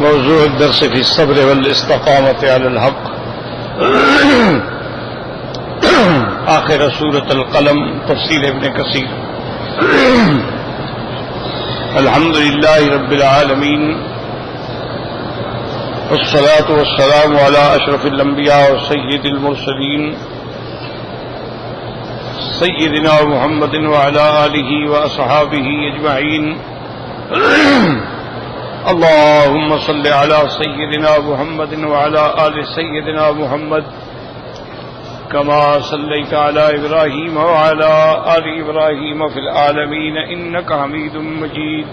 موضوع الدرس في الصبر والاستقامة على الحق. آخر سورة القلم تفسیر ابن کثیر. الحمد لله رب العالمين والصلاة والسلام على أشرف الأنبياء وسيد المرسلين سيدنا محمد وعلى آله وأصحابه أجمعين. اللهم صل على سيدنا محمد وعلى آل سيدنا محمد كما صليت على إبراهيم وعلى آل إبراهيم في العالمين إنك حميد مجيد.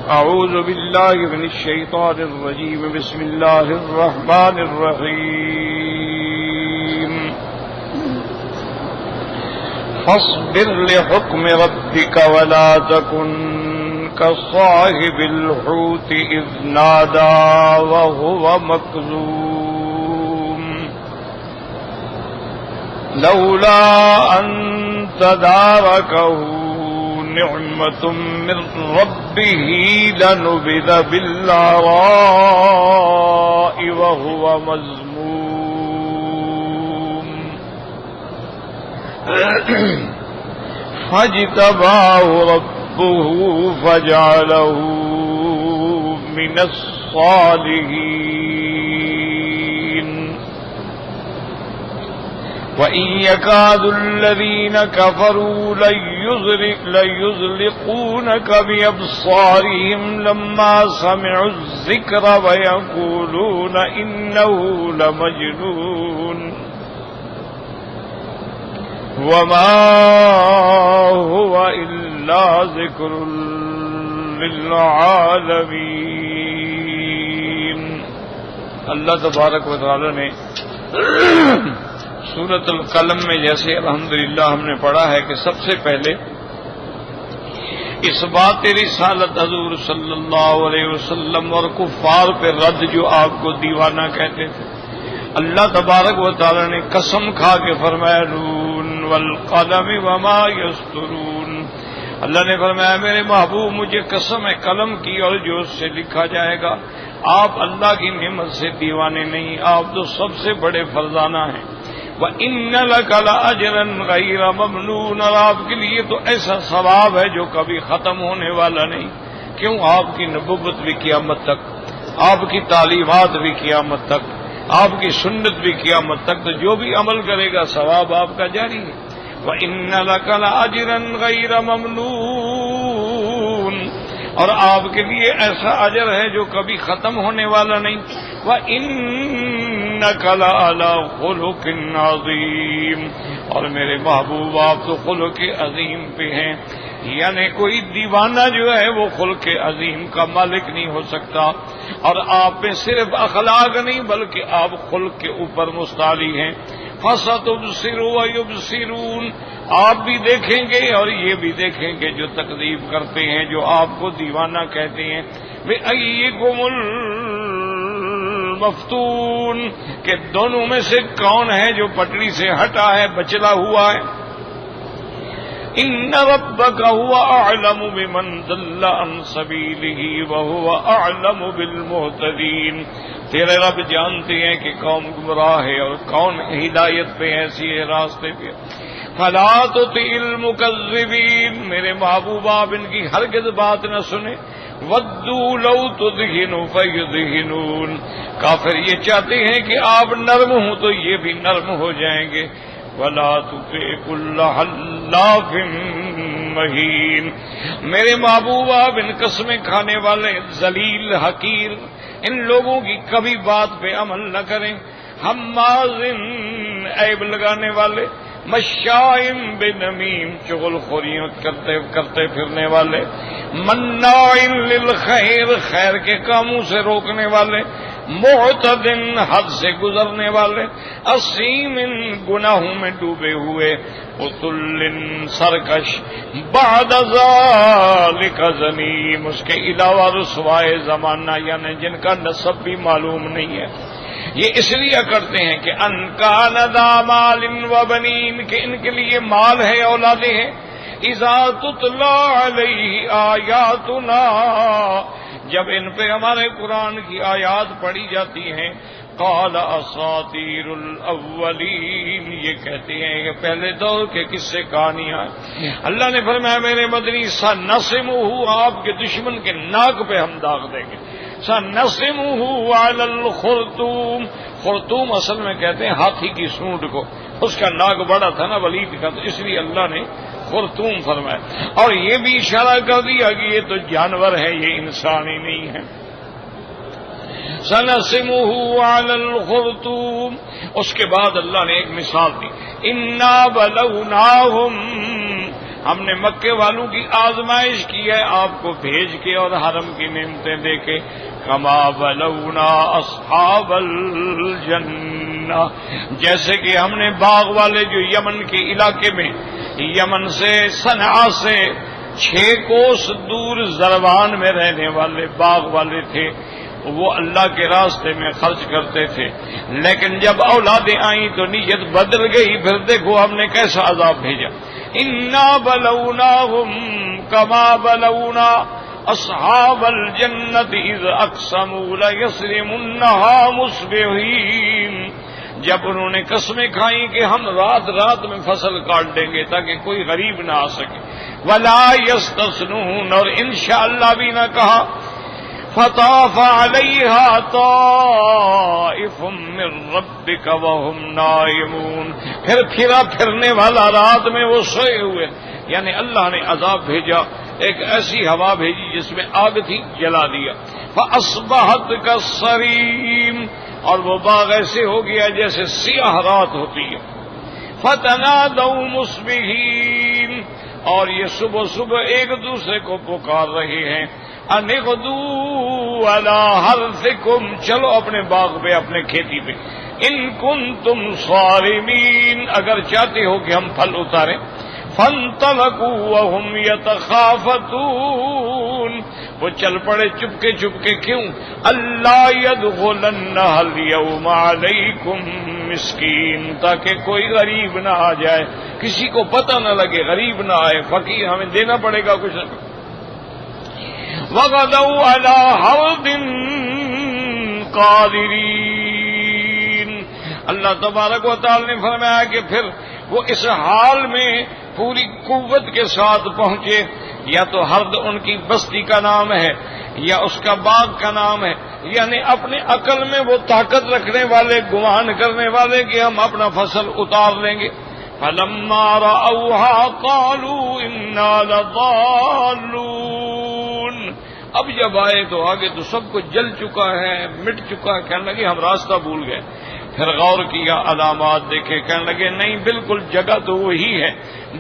أعوذ بالله من الشيطان الرجيم. بسم الله الرحمن الرحيم. فاصبر لحكم ربك ولا تكن كصاحب الحوت إذ نادى وهو مكظوم لولا أن تداركه نعمة من ربه لنبذ بالعراء وهو مذموم فاجتباه ربه فجعله من الصالحين. وإن يكاد الذين كفروا ليزلقونك بأبصارهم لما سمعوا الذكر ويقولون إنه لمجنون وما هو إلا ذكر للعالمين. اللہ تبارک و تعالی نے سورۃ القلم میں جیسے الحمدللہ ہم نے پڑھا ہے کہ سب سے پہلے اس بات رسالت حضور صلی اللہ علیہ وسلم اور کفار پہ رد جو آپ کو دیوانہ کہتے تھے، اللہ تبارک و تعالی نے قسم کھا کے فرمایا نون والقلم وما یسطرون. اللہ نے فرمایا میرے محبوب مجھے قسم ہے قلم کی اور جو اس سے لکھا جائے گا. آپ اللہ کی نعمت سے دیوانے نہیں، آپ تو سب سے بڑے فرزانہ ہیں. وَإِنَّ لَكَ لَأَجْرًا غَيْرَ مَمْنُونٍ، اور آپ کے لیے تو ایسا ثواب ہے جو کبھی ختم ہونے والا نہیں. کیوں؟ آپ کی نبوت بھی قیامت تک، آپ کی تعلیمات بھی قیامت تک، آپ کی سنت بھی قیامت تک، تو جو بھی عمل کرے گا ثواب آپ کا جاری ہے. وَإِنَّ لَكَ لَأَجْرًا غَيْرَ مَمْنُونٍ، اور آپ کے لیے ایسا اجر ہے جو کبھی ختم ہونے والا نہیں. وَإِنَّكَ لَعَلَىٰ خُلُقٍ عَظِيمٍ، اور میرے محبوب آپ تو خلق عظیم پہ ہیں. یعنی کوئی دیوانہ جو ہے وہ خلق عظیم کا مالک نہیں ہو سکتا. اور آپ میں صرف اخلاق نہیں بلکہ آپ خلق کے اوپر مستعلی ہیں. فَسَتُبْصِرُ وَيُبْصِرُونَ، آپ بھی دیکھیں گے اور یہ بھی دیکھیں گے جو تکذیب کرتے ہیں، جو آپ کو دیوانہ کہتے ہیں. بِأَيِّكُمُ الْمَفْتُونُ، کہ دونوں میں سے کون ہے جو پٹڑی سے ہٹا ہے، بچلا ہوا ہے. إِنَّ رَبَّكَ هُوَ أَعْلَمُ بِمَنْ ضَلَّ عَنْ سَبِيلِهِ وَهُوَ أَعْلَمُ بِالْمُهْتَدِينَ، تیرے رب جانتے ہیں کہ کون گمراہ ہے اور کون ہدایت پہ ہے، سیدھے راستے پہ. فَلَا تُطِعِ الْمُكَذِّبِينَ، میرے محبوب آپ ان کی ہرگز بات نہ سنیں. وَدُّوا لَوْ تُدْهِنُ فَيُدْهِنُونَ، کافر یہ چاہتے ہیں کہ آپ نرم ہوں تو یہ بھی نرم ہو جائیں گے. وَلَا تُطِعْ كُلَّ حَلَّافٍ مَّهِينٍ، میرے محبوب آپ ان قسمیں کھانے والے ذلیل حقیر ان لوگوں کی کبھی بات پہ عمل نہ کریں. حماز، عیب لگانے والے، مشاء بنمیم، چغل خوریوں کرتے پھرنے والے، مناع للخیر، خیر کے کاموں سے روکنے والے، معتد، حد سے گزرنے والے، عصیم، گناہوں میں ڈوبے ہوئے، عتل، سرکش، بعد ذالک زنیم، اس کے علاوہ رسوائے زمانہ، یعنی جن کا نسب بھی معلوم نہیں ہے. یہ اس لیے کرتے ہیں کہ ان کان ذا مال و بنین، کہ ان کے لیے مال ہے، اولادیں ہیں. اذا تتلی علیہ آیاتنا، جب ان پہ ہمارے قرآن کی آیات پڑھی جاتی ہیں قال اساطیر الاولین، یہ کہتے ہیں کہ پہلے دور کے قصے کہانیاں. اللہ نے فرمایا میرے مدنی سنسمہ، آپ کے دشمن کے ناک پہ ہم داغ دیں گے. سنسمہ علی الخرطوم، خرطوم اصل میں کہتے ہیں ہاتھی کی سونڈ کو، اس کا ناک بڑا تھا نا ولید کا، تو اس لیے اللہ نے خرطوم فرمایا. اور یہ بھی اشارہ کر دیا کہ یہ تو جانور ہے، یہ انسان ہی نہیں ہے. سنسمہ علی الخرطوم. اس کے بعد اللہ نے ایک مثال دی، انا بلوناہم، ہم نے مکے والوں کی آزمائش کی ہے آپ کو بھیج کے اور حرم کی نعمتیں دے کے. کما بلونا اصحاب الجنہ، جیسے کہ ہم نے باغ والے جو یمن کے علاقے میں، یمن سے صنعاء سے 6 کوس دور زروان میں رہنے والے باغ والے تھے، وہ اللہ کے راستے میں خرچ کرتے تھے، لیکن جب اولادیں آئیں تو نیت بدل گئی. پھر دیکھو ہم نے کیسا عذاب بھیجا. انا بلوناہم کما بلونا اصحاب الجنت اذ اقسموا لیصرمنها مصبحین، جب انہوں نے قسمیں کھائیں کہ ہم رات رات میں فصل کاٹ دیں گے تاکہ کوئی غریب نہ آ سکے. ولا یستثنون، اور انشاءاللہ بھی نہ کہا. فطاف علیہا طائف من ربک وہم نائمون، پھر پھرا پھرنے والا رات میں وہ سوئے ہوئے. یعنی اللہ نے عذاب بھیجا، ایک ایسی ہوا بھیجی جس میں آگ تھی، جلا دیا. فاصبحت کالصریم، اور وہ باغ ایسے ہو گیا جیسے سیاہ رات ہوتی ہے. فتنادوا مصبحین، اور یہ صبح صبح ایک دوسرے کو پکار رہے ہیں. ان اغدوا علی حرثکم، چلو اپنے باغ پہ، اپنے کھیتی پہ. ان کنتم صارمین، اگر چاہتے ہو کہ ہم پھل اتاریں. فانطلقوا وهم يتخافتون، وہ چل پڑے چپکے چپکے. کیوں؟ اللہ يدخلنها اليوم علیکم مسکین، تاکہ کوئی غریب نہ آ جائے، کسی کو پتہ نہ لگے، غریب نہ آئے، فقیر ہمیں دینا پڑے گا کچھ نہ کچھ. وغدوا على حرد قادرین، اللہ تبارک و تعالی نے فرمایا کہ پھر وہ اس حال میں پوری قوت کے ساتھ پہنچے. یا تو حرد ان کی بستی کا نام ہے یا اس کا باغ کا نام ہے، یعنی اپنے عقل میں وہ طاقت رکھنے والے، گمان کرنے والے کہ ہم اپنا فصل اتار لیں گے. فلما رأوها قالوا انا لضالون، اب جب آئے تو آگے تو سب کچھ جل چکا ہے، مٹ چکا ہے. کہنے لگے ہم راستہ بھول گئے. پھر غور کیا، علامات دیکھے، کہنے لگے نہیں بالکل جگہ تو وہی ہے.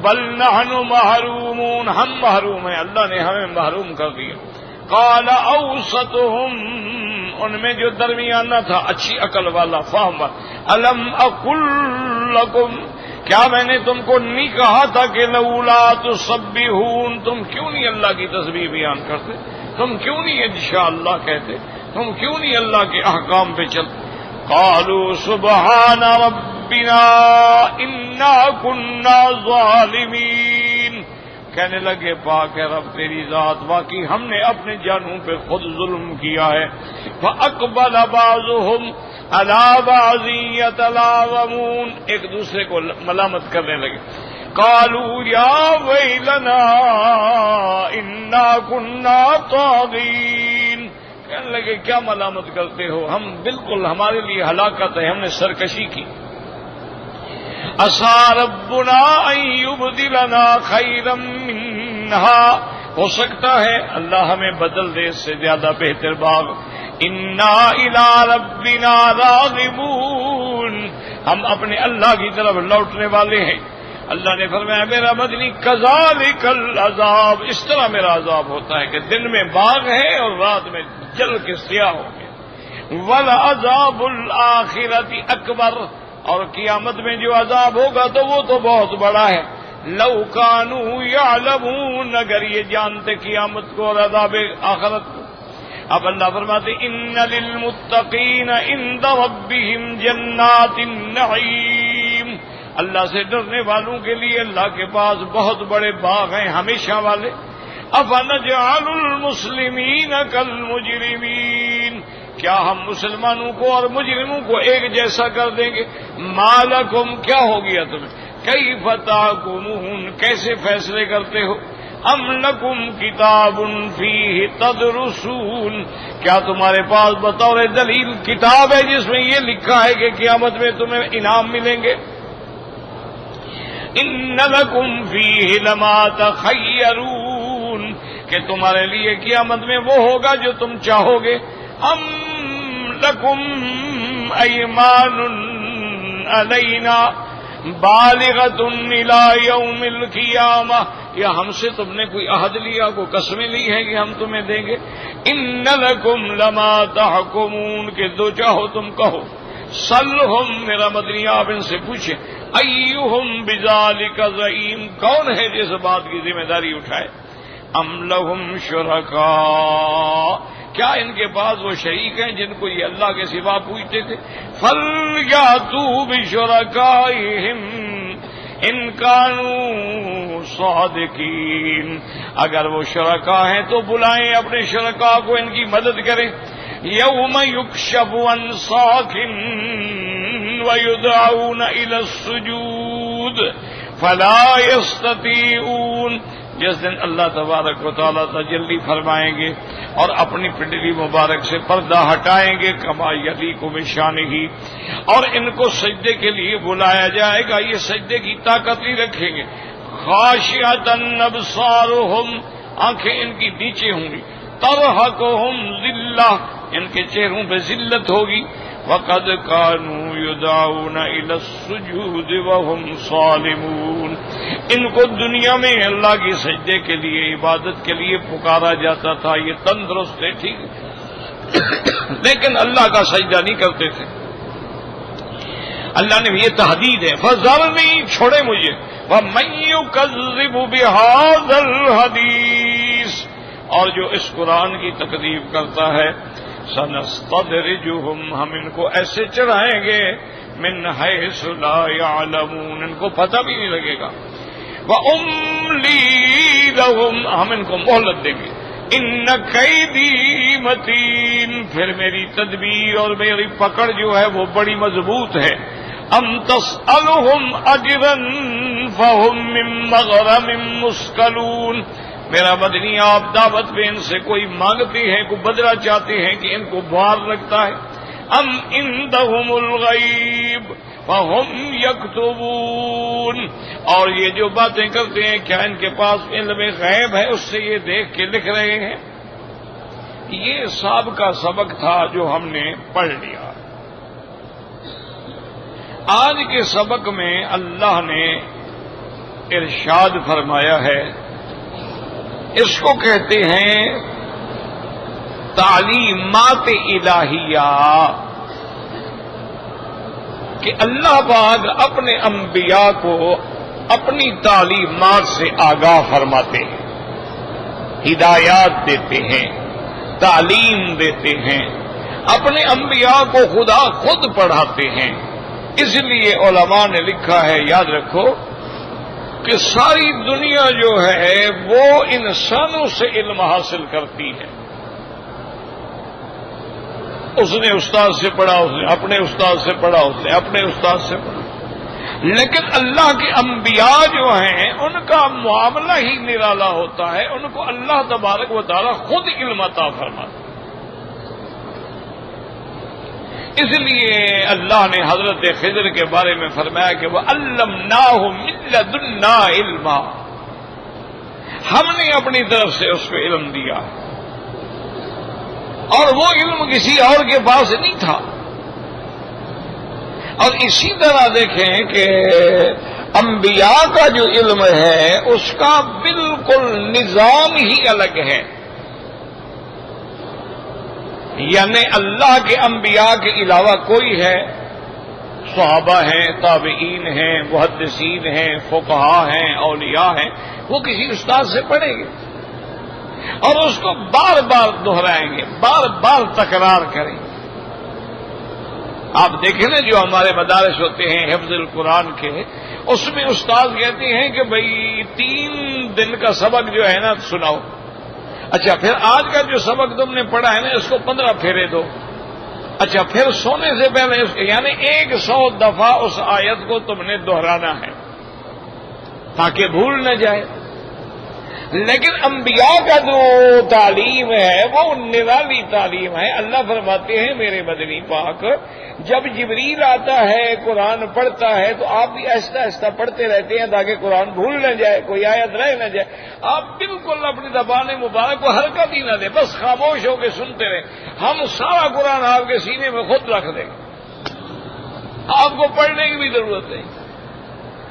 بل نحن محرومون، ہم محروم ہیں، اللہ نے ہمیں محروم کر دیا. قال اوسطهم، ان میں جو درمیانہ تھا، اچھی عقل والا، فہم والا. الم اقل لکم، کیا میں نے تم کو نہیں کہا تھا کہ لولا تسبحون، تم کیوں نہیں اللہ کی تسبیح بیان کرتے، تم کیوں نہیں انشاءاللہ کہتے، تم کیوں نہیں اللہ کے احکام پہ چلتے. قالوا سبحان ربنا انا كنا ظالمین، کہنے لگے پاک ہے رب تیری ذات، واقعی ہم نے اپنے جانوں پہ خود ظلم کیا ہے. فاقبل بعضهم على بعض يتلاومون، ایک دوسرے کو ملامت کرنے لگے. قالوا یا ویلنا انا كنا طاغین، کہنے لگے کیا ملامت کرتے ہو، ہم بالکل ہمارے لیے ہلاکت ہے، ہم نے سرکشی کی. عسى ربنا ان يبدلنا خيرا منها، ہو سکتا ہے اللہ ہمیں بدل دے اس سے زیادہ بہتر باغ. انا الى ربنا راغبون، ہم اپنے اللہ کی طرف لوٹنے والے ہیں. اللہ نے فرمایا میرا مدنی کذالک العذاب، اس طرح میرا عذاب ہوتا ہے کہ دن میں باغ ہے اور رات میں جل کے سیاہ ہو گیا. ولعذاب الآخرۃ اکبر، اور قیامت میں جو عذاب ہوگا تو وہ تو بہت بڑا ہے. لو کانوا یعلمون، اگر یہ جانتے قیامت کو اور عذاب آخرت کو. اب اللہ فرماتے ان للمتقین عند ربهم جنات النعیم، اللہ سے ڈرنے والوں کے لیے اللہ کے پاس بہت بڑے باغ ہیں ہمیشہ والے. افنجعل المسلمین کالمجرمین، کیا ہم مسلمانوں کو اور مجرموں کو ایک جیسا کر دیں گے؟ مالکم، کیا ہو گیا تمہیں؟ کیف تحکمون، کیسے فیصلے کرتے ہو؟ ام لکم کتاب فیہ تدرسون، کیا تمہارے پاس بطور دلیل کتاب ہے جس میں یہ لکھا ہے کہ قیامت میں تمہیں انعام ملیں گے؟ ان لکم فیہ لما تخیرون، کہ تمہارے لیے قیامت میں وہ ہوگا جو تم چاہو گے۔ ام لکم ایمان علینا بالغۃ الی یوم القیامہ، یا ہم سے تم نے کوئی عہد لیا، کوئی قسمیں لی ہیں کہ ہم تمہیں دیں گے؟ ان لکم لما تحکمون، کہ جو چاہو تم کہو۔ سلہم، میرا مدنی آپ ان سے پوچھیں، ایہم بذالک زعیم، کون ہے جس بات کی ذمہ داری اٹھائے؟ ام لہم شرکاء، کیا ان کے پاس وہ شریک ہیں جن کو یہ اللہ کے سوا پوچھتے تھے؟ فَلْيَأْتُوا بِشُرَكَائِهِمْ إِن كَانُوا صَادِقِينَ، اگر وہ شرکاء ہیں تو بلائیں اپنے شرکاء کو، ان کی مدد کریں۔ یوم یکشف عن ساق ویدعون إِلَى السُّجُودِ فَلَا يَسْتَطِيعُونَ، جس دن اللہ تبارک و تعالیٰ تجلی فرمائیں گے اور اپنی پنڈلی مبارک سے پردہ ہٹائیں گے، کما یلیق بشانہ، اور ان کو سجدے کے لیے بلایا جائے گا، یہ سجدے کی طاقت نہیں رکھیں گے۔ خاشعۃ ابصارہم، آنکھیں ان کی نیچے ہوں گی۔ ترہقہم ذلہ، ان کے چہروں پہ ذلت ہوگی۔ وقد كانوا يدعون الى السجود وهم صالمون، ان کو دنیا میں اللہ کی سجدے کے لیے، عبادت کے لیے پکارا جاتا تھا، یہ تندرست تھے، ٹھیک، لیکن اللہ کا سجدہ نہیں کرتے تھے۔ اللہ نے یہ تحدید ہے، فذرنی، چھوڑے مجھے، ومن يكذب بهذا الحديث، اور جو اس قرآن کی تکذیب کرتا ہے، سنستدرجہم، ہم ان کو ایسے چڑھائیں گے، من حیث لا یعلمون، ان کو پتہ بھی نہیں لگے گا، واملی لہم، ہم ان کو مہلت دیں گے، ان کیدی متین، پھر میری تدبیر اور میری پکڑ جو ہے وہ بڑی مضبوط ہے۔ ام تسألہم اجرا فہم من مغرم مثقلون، میرا مدنی آپ دعوت میں ان سے کوئی مانگتے ہیں، کوئی بدلہ چاہتے ہیں کہ ان کو بھار لگتا ہے۔ ام عندہم الغیب فہم یکتبون، اور یہ جو باتیں کرتے ہیں کیا ان کے پاس علم غیب ہے، اس سے یہ دیکھ کے لکھ رہے ہیں؟ یہ سابقہ سبق تھا جو ہم نے پڑھ لیا۔ آج کے سبق میں اللہ نے ارشاد فرمایا ہے، اس کو کہتے ہیں تعلیمات الہیہ، کہ اللہ پاک اپنے انبیاء کو اپنی تعلیمات سے آگاہ فرماتے ہیں، ہدایات دیتے ہیں، تعلیم دیتے ہیں، اپنے انبیاء کو خدا خود پڑھاتے ہیں۔ اس لیے علماء نے لکھا ہے، یاد رکھو کہ ساری دنیا جو ہے وہ انسانوں سے علم حاصل کرتی ہے۔ اس نے استاد سے پڑھا، اس نے اپنے استاد سے پڑھا، اس نے اپنے استاد سے پڑھا، لیکن اللہ کے انبیاء جو ہیں ان کا معاملہ ہی نرالا ہوتا ہے، ان کو اللہ تبارک و تعالی خود علم عطا فرماتا ہے۔ اس لیے اللہ نے حضرت خضر کے بارے میں فرمایا کہ وَعَلَّمْنَاهُ مِن لَّدُنَّا عِلْمًا، ہم نے اپنی طرف سے اس کو علم دیا، اور وہ علم کسی اور کے پاس نہیں تھا۔ اور اسی طرح دیکھیں کہ انبیاء کا جو علم ہے اس کا بالکل نظام ہی الگ ہے، یعنی اللہ کے انبیاء کے علاوہ کوئی ہے، صحابہ ہیں، تابعین ہیں، محدثین ہیں، فقہاء ہیں، اولیاء ہیں، وہ کسی استاد سے پڑھیں گے اور اس کو بار بار دہرائیں گے، بار بار تکرار کریں گے۔ آپ دیکھیں نا جو ہمارے مدارس ہوتے ہیں حفظ القرآن کے، اس میں استاد کہتے ہیں کہ بھئی 3 دن کا سبق جو ہے نا سناؤ، اچھا پھر آج کا جو سبق تم نے پڑھا ہے نا اس کو 15 پھیرے دو. اچھا پھر سونے سے پہلے یعنی 100 دفعہ اس آیت کو تم نے دہرانا ہے تاکہ بھول نہ جائے. لیکن انبیاء کا جو تعلیم ہے وہ نرالی تعلیم ہے. اللہ فرماتے ہیں میرے مدنی پاک جب جبریل آتا ہے قرآن پڑھتا ہے تو آپ بھی آہستہ آہستہ پڑھتے رہتے ہیں تاکہ قرآن بھول نہ جائے, کوئی آیت رہ نہ جائے. آپ بالکل اپنی زبان مبارک کو حرکت ہی نہ دیں, بس خاموش ہو کے سنتے رہیں. ہم سارا قرآن آپ کے سینے میں خود رکھ دیں گے, آپ کو پڑھنے کی بھی ضرورت نہیں.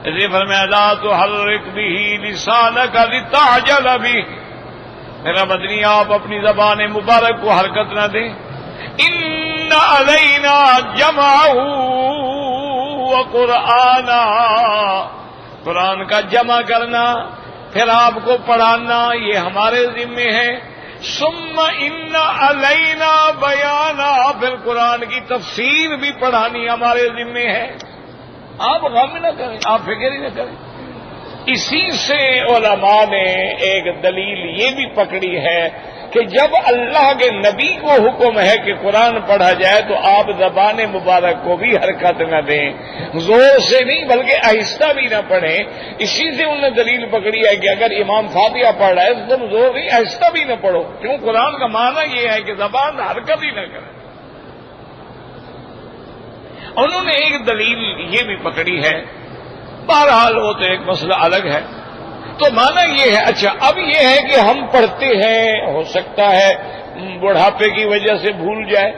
اسے فرمایا لا تحرک بہ لسانک لتعجل بہ, میرا مدنی آپ اپنی زبان مبارک کو حرکت نہ دیں. ان علینا جمعہ وقرآنا, قرآن کا جمع کرنا پھر آپ کو پڑھانا یہ ہمارے ذمے ہے. ثم ان علینا بیانا, پھر قرآن کی تفسیر بھی پڑھانی ہمارے ذمے ہے. آپ غم نہ کریں, آپ فکر ہی نہ کریں. اسی سے علماء نے ایک دلیل یہ بھی پکڑی ہے کہ جب اللہ کے نبی کو حکم ہے کہ قرآن پڑھا جائے تو آپ زبان مبارک کو بھی حرکت نہ دیں, زور سے نہیں بلکہ آہستہ بھی نہ پڑھیں. اسی سے انہوں نے دلیل پکڑی ہے کہ اگر امام فاتحہ پڑھ رہا ہے تو تم زور نہیں آہستہ بھی نہ پڑھو, کیوں قرآن کا معنی یہ ہے کہ زبان حرکت ہی نہ کرے. انہوں نے ایک دلیل یہ بھی پکڑی ہے, بہرحال وہ تو ایک مسئلہ الگ ہے. تو معنی یہ ہے, اچھا اب یہ ہے کہ ہم پڑھتے ہیں, ہو سکتا ہے بڑھاپے کی وجہ سے بھول جائے.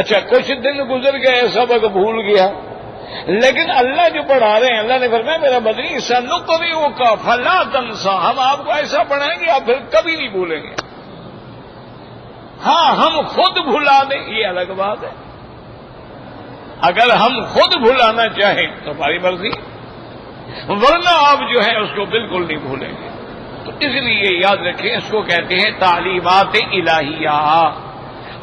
اچھا کچھ دن گزر گئے سبق بھول گیا, لیکن اللہ جو پڑھا رہے ہیں اللہ نے فرمایا میرا مدنی سنقرئک فلا تنسى, ہم آپ کو ایسا پڑھائیں گے آپ پھر کبھی نہیں بھولیں گے. ہاں ہم خود بھلا دیں یہ الگ بات ہے. اگر ہم خود بھلانا چاہیں تو ہماری مرضی, ورنہ آپ جو ہے اس کو بالکل نہیں بھولیں گے. تو اس لیے یاد رکھیں اس کو کہتے ہیں تعلیمات الہیہ.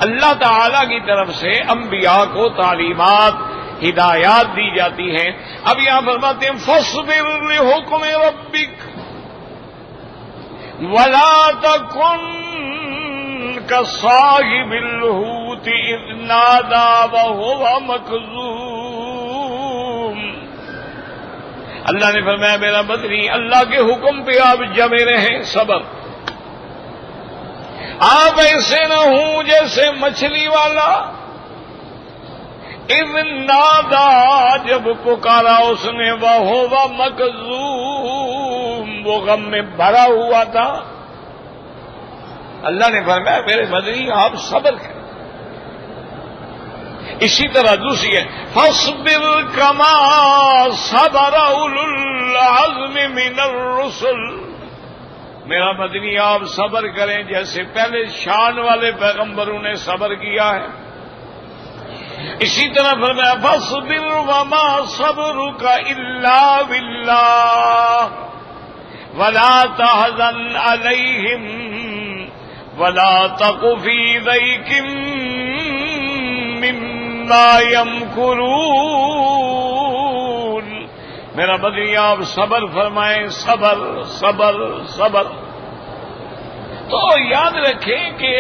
اللہ تعالی کی طرف سے انبیاء کو تعلیمات ہدایات دی جاتی ہیں. اب یہاں فرماتے ہیں فاصبر لحکم ربک ولا تکن كصاحب الحوت اذ نادى وهو مكظوم. اللہ نے فرمایا میرا مدنی اللہ کے حکم پہ آپ جمے رہیں, صبر. آپ ایسے نہ ہوں جیسے مچھلی والا اذ نادى, جب پکارا اس نے, وهو مكظوم, وہ غم میں بھرا ہوا تھا. اللہ نے فرمایا میرے مدنی آپ صبر کریں. اسی طرح دوسری ہے فاصبر کما صبر اولو العزم من الرسل, میرا مدنی آپ صبر کریں جیسے پہلے شان والے پیغمبروں نے صبر کیا ہے. اسی طرح فرمایا فاصبر وما صبرك الا بالله ولا تحزن عليهم ولا تق في ضيق مما يمكرون. میرا مدنی آپ صبر فرمائیں, صبر صبر صبر. تو یاد رکھیں کہ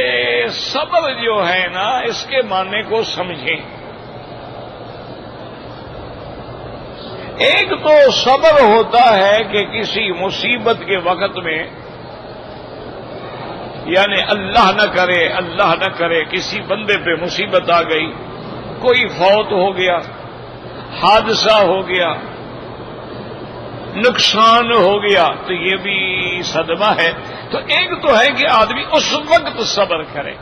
صبر جو ہے نا اس کے معنی کو سمجھیں. ایک تو صبر ہوتا ہے کہ کسی مصیبت کے وقت میں, یعنی اللہ نہ کرے کسی بندے پہ مصیبت آ گئی, کوئی فوت ہو گیا, حادثہ ہو گیا, نقصان ہو گیا, تو یہ بھی صدمہ ہے. تو ایک تو ہے کہ آدمی اس وقت صبر کرے.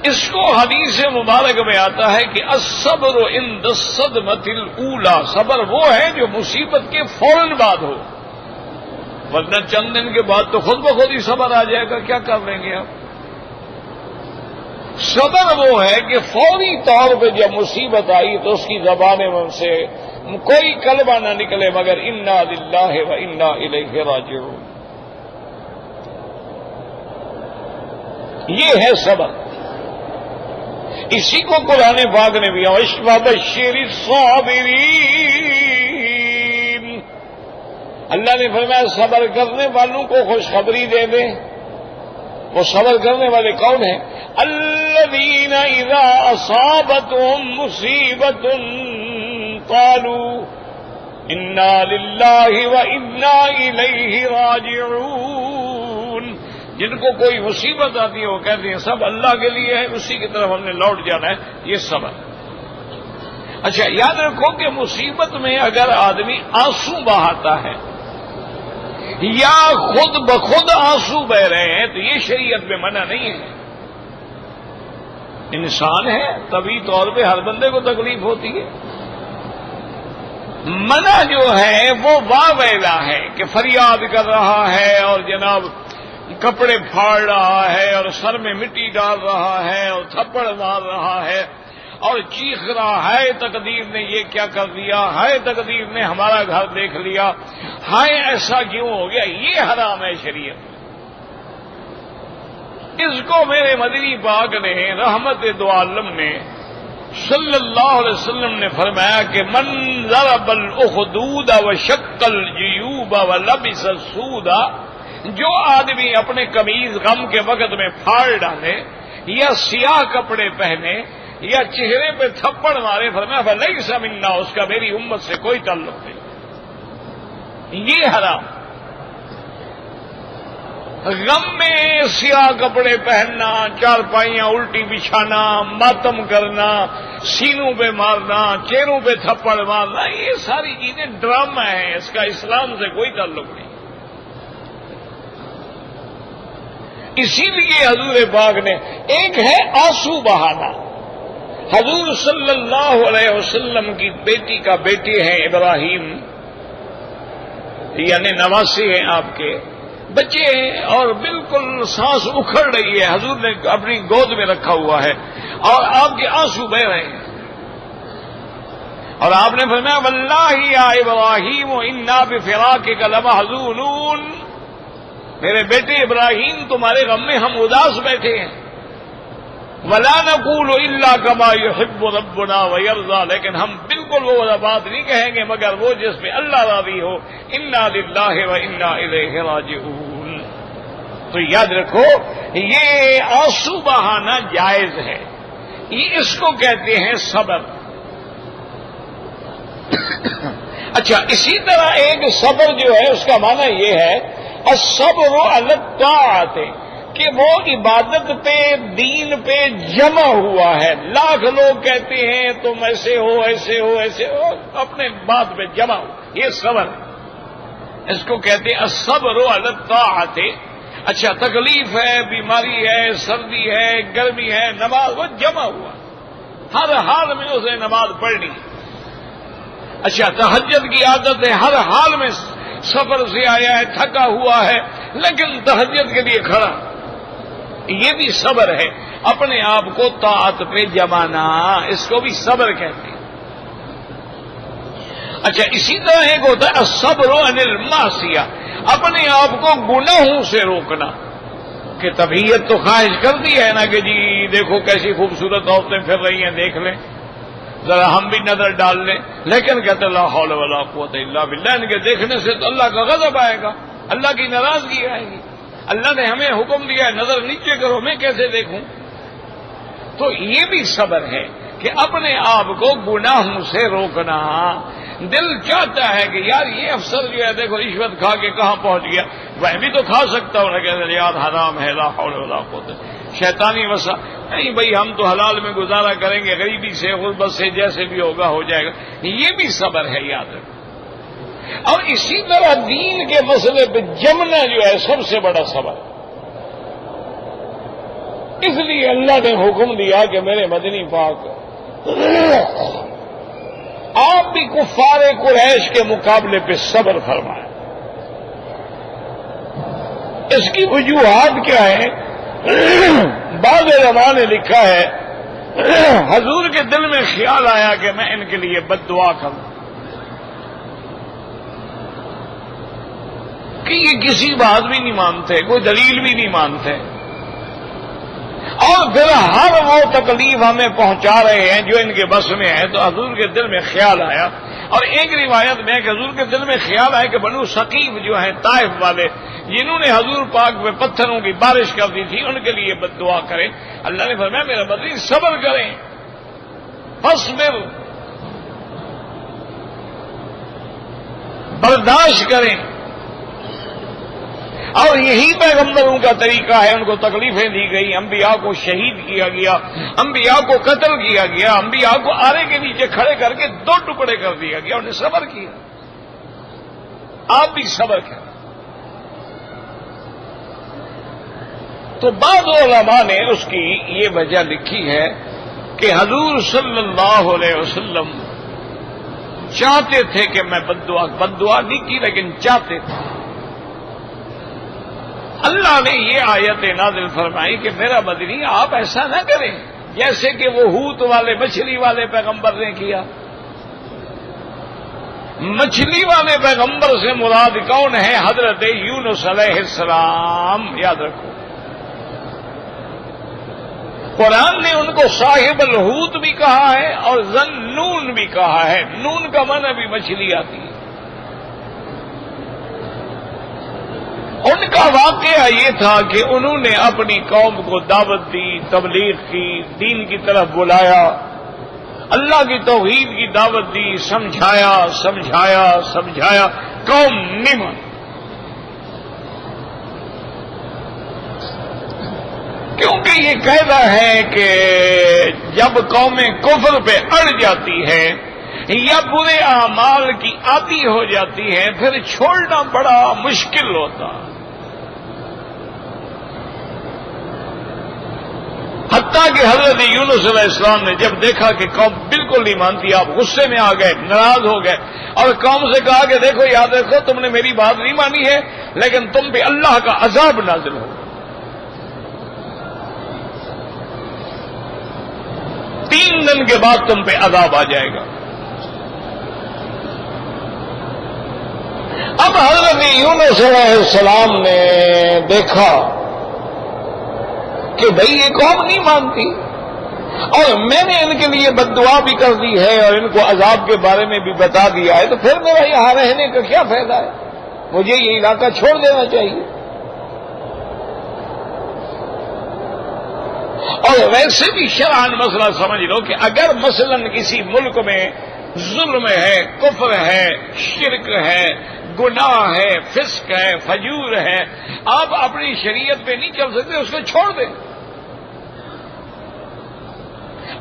اس کو حدیث مبارک میں آتا ہے کہ الصبر عند الصدمۃ الاولی, صبر وہ ہے جو مصیبت کے فوراً بعد ہو, ورنہ چند دن کے بعد تو خود بخود ہی صبر آ جائے گا, کیا کر لیں گے آپ. صبر وہ ہے کہ فوری طور پہ جب مصیبت آئی تو اس کی زبان من سے کوئی کلمہ نہ نکلے مگر انا للہ و انا الیہ راجعون. یہ ہے صبر. اسی کو قرآن پاک نے بھی وَبَشِّرِ الصَّابِرِينَ, اللہ نے فرمایا صبر کرنے والوں کو خوشخبری دے دیں. وہ صبر کرنے والے کون ہیں؟ الذین اذا اصابتهم مصیبۃ قالوا انا للہ وانا الیہ راجعون. جن کو کوئی مصیبت آتی ہے وہ کہتے ہیں سب اللہ کے لیے ہے، اسی کی طرف ہم نے لوٹ جانا ہے. یہ صبر. اچھا یاد رکھو کہ مصیبت میں اگر آدمی آنسو بہاتا ہے یا خود بخود آنسو بہ رہے ہیں تو یہ شریعت میں منع نہیں ہے. انسان ہے، طبعی طور پہ ہر بندے کو تکلیف ہوتی ہے. منع جو ہے وہ واویلا ہے کہ فریاد کر رہا ہے اور جناب کپڑے پھاڑ رہا ہے اور سر میں مٹی ڈال رہا ہے اور تھپڑ مار رہا ہے اور چیخ رہا ہے تقدیر نے یہ کیا کر دیا، ہائے تقدیر نے ہمارا گھر دیکھ لیا، ہائے ایسا کیوں ہو گیا. یہ حرام ہے شریعت. اس کو میرے مدنی پاک نے رحمت دو عالم نے صلی اللہ علیہ وسلم نے فرمایا کہ من ضرب الاخدود وشق الجیوب ولبس السود، جو آدمی اپنے قمیض غم کے وقت میں پھاڑ ڈالے یا سیاہ کپڑے پہنے یا چہرے پہ تھپڑ مارے، فرمایا فلیس منا، اس کا میری امت سے کوئی تعلق نہیں. یہ حرام. غم میں سیاہ کپڑے پہننا، چارپائیاں الٹی بچھانا، ماتم کرنا، سینوں پہ مارنا، چہروں پہ تھپڑ مارنا، یہ ساری چیزیں ڈرامہ ہیں، اس کا اسلام سے کوئی تعلق نہیں. اسی لیے حضور پاک نے ایک ہے آنسو بہانا. حضور صلی اللہ علیہ وسلم کی بیٹی کا بیٹے ہیں ابراہیم، یعنی نواسی ہیں آپ کے بچے ہیں اور بالکل سانس اکھڑ رہی ہے، حضور نے اپنی گود میں رکھا ہوا ہے اور آپ کے آنسو بہ رہے ہیں. اور آپ نے فرمایا واللہ یا ابراہیم انا بفراقک لمحزونون، میرے بیٹے ابراہیم تمہارے غم میں ہم اداس بیٹھے ہیں. ولا نقول الا كما يحب ربنا ويرضى، لیکن ہم بالکل وہ بات نہیں کہیں گے مگر وہ جس پہ اللہ راضی ہو. انا للہ وانا الیہ راجعون. تو یاد رکھو یہ آنسو بہانا جائز ہے، یہ اس کو کہتے ہیں صبر. اچھا اسی طرح ایک صبر جو ہے اس کا معنی یہ ہے الصبر علی الطاعت، کہ وہ عبادت پہ دین پہ جمع ہوا ہے. لاکھ لوگ کہتے ہیں تم ایسے ہو ایسے ہو ایسے ہو، اپنے بات پہ جمع ہو، یہ صبر ہے. اس کو کہتے ہیں الصبر علی الطاعت. اچھا تکلیف ہے، بیماری ہے، سردی ہے، گرمی ہے، نماز وہ جمع ہوا، ہر حال میں اسے نماز پڑھنی. اچھا تہجد کی عادت ہے، ہر حال میں سفر سے آیا ہے، تھکا ہوا ہے لیکن تہجد کے لیے کھڑا. یہ بھی صبر ہے، اپنے آپ کو طاعت پہ جمانا، اس کو بھی صبر کہتے ہیں. اچھا اسی طرح ایک ہوتا ہے الصبر عن المعصیہ، اپنے آپ کو گناہوں سے روکنا. کہ طبیعت تو خواہش کرتی ہے نا کہ جی دیکھو کیسی خوبصورت عورتیں پھر رہی ہیں، دیکھ لیں ذرا ہم بھی نظر ڈال لیں، لیکن کہتے لا حول ولا قوت الا باللہ، ان کے دیکھنے سے تو اللہ کا غضب آئے گا، اللہ کی ناراضگی آئے گی. اللہ نے ہمیں حکم دیا ہے نظر نیچے کرو، میں کیسے دیکھوں؟ تو یہ بھی صبر ہے کہ اپنے آپ کو گناہوں سے روکنا. دل چاہتا ہے کہ یار یہ افسر جو ہے دیکھو رشوت کھا کے کہاں پہنچ گیا، میں بھی تو کھا سکتا ہوں، کہتے یار حرام ہے، لا حول ولا قوت، شیطانی وسا نہیں بھائی، ہم تو حلال میں گزارا کریں گے، غریبی سے غربت سے جیسے بھی ہوگا ہو جائے گا. یہ بھی صبر ہے، یاد رکھو. اور اسی طرح دین کے مسئلے پہ جمنا جو ہے سب سے بڑا صبر. اس لیے اللہ نے حکم دیا کہ میرے مدنی پاک آپ بھی کفار قریش کے مقابلے پہ صبر فرمائیں. اس کی وجوہات کیا ہیں؟ بعض علماء نے لکھا ہے حضور کے دل میں خیال آیا کہ میں ان کے لیے بد دعا کروں کہ یہ کسی بات بھی نہیں مانتے، کوئی دلیل بھی نہیں مانتے، اور پھر ہر وہ تکلیف ہمیں پہنچا رہے ہیں جو ان کے بس میں ہے. تو حضور کے دل میں خیال آیا اور ایک روایت میں کہ حضور کے دل میں خیال ہے کہ بنو ثقیف جو ہیں طائف والے جنہوں نے حضور پاک پہ پتھروں کی بارش کر دی تھی ان کے لیے بد دعا کریں. اللہ نے فرمایا میرا بدری صبر کریں، فاصبر، برداشت کریں. اور یہی پیغمبروں کا طریقہ ہے. ان کو تکلیفیں دی گئی، انبیاء کو شہید کیا گیا، انبیاء کو قتل کیا گیا، انبیاء کو آرے کے نیچے کھڑے کر کے 2 ٹکڑے کر دیا گیا. انہوں نے صبر کیا. آپ بھی صبر کریں. تو بعض علماء نے اس کی یہ وجہ لکھی ہے کہ حضور صلی اللہ علیہ وسلم چاہتے تھے کہ میں بد دعا نہیں کی، لیکن چاہتے تھے. اللہ نے یہ آیت نازل فرمائی کہ میرا بدری آپ ایسا نہ کریں جیسے کہ وہ حوت والے مچھلی والے پیغمبر نے کیا. مچھلی والے پیغمبر سے مراد کون ہے؟ حضرت یونس علیہ السلام. یاد رکھو قرآن نے ان کو صاحب الحوت بھی کہا ہے اور ذنون بھی کہا ہے. نون کا معنی بھی مچھلی آتی ہے. ان کا واقعہ یہ تھا کہ انہوں نے اپنی قوم کو دعوت دی، تبلیغ کی، دین کی طرف بلایا، اللہ کی توحید کی دعوت دی، سمجھایا، قوم نہیں مانی. کیونکہ یہ قاعدہ ہے کہ جب قومیں کفر پہ اڑ جاتی ہے یا برے اعمال کی عادی ہو جاتی ہے پھر چھوڑنا بڑا مشکل ہوتا. حتیٰ کہ حضرت یونس علیہ السلام نے جب دیکھا کہ قوم بالکل نہیں مانتی، آپ غصے میں آ گئے، ناراض ہو گئے اور قوم سے کہا کہ دیکھو یاد رکھو تم نے میری بات نہیں مانی ہے لیکن تم پہ اللہ کا عذاب نازل ہو. 3 دن کے بعد تم پہ عذاب آ جائے گا. اب حضرت یونس علیہ السلام نے دیکھا کہ بھئی یہ قوم نہیں مانتی اور میں نے ان کے لیے بد دعا بھی کر دی ہے اور ان کو عذاب کے بارے میں بھی بتا دیا ہے، تو پھر میرا یہاں رہنے کا کیا فائدہ ہے؟ مجھے یہ علاقہ چھوڑ دینا چاہیے. اور ویسے بھی شرعاً مسئلہ سمجھ لو کہ اگر مثلاً کسی ملک میں ظلم ہے، کفر ہے، شرک ہے، گناہ ہے، فسق ہے، فجور ہے، آپ اپنی شریعت پہ نہیں چل سکتے، اس کو چھوڑ دیں.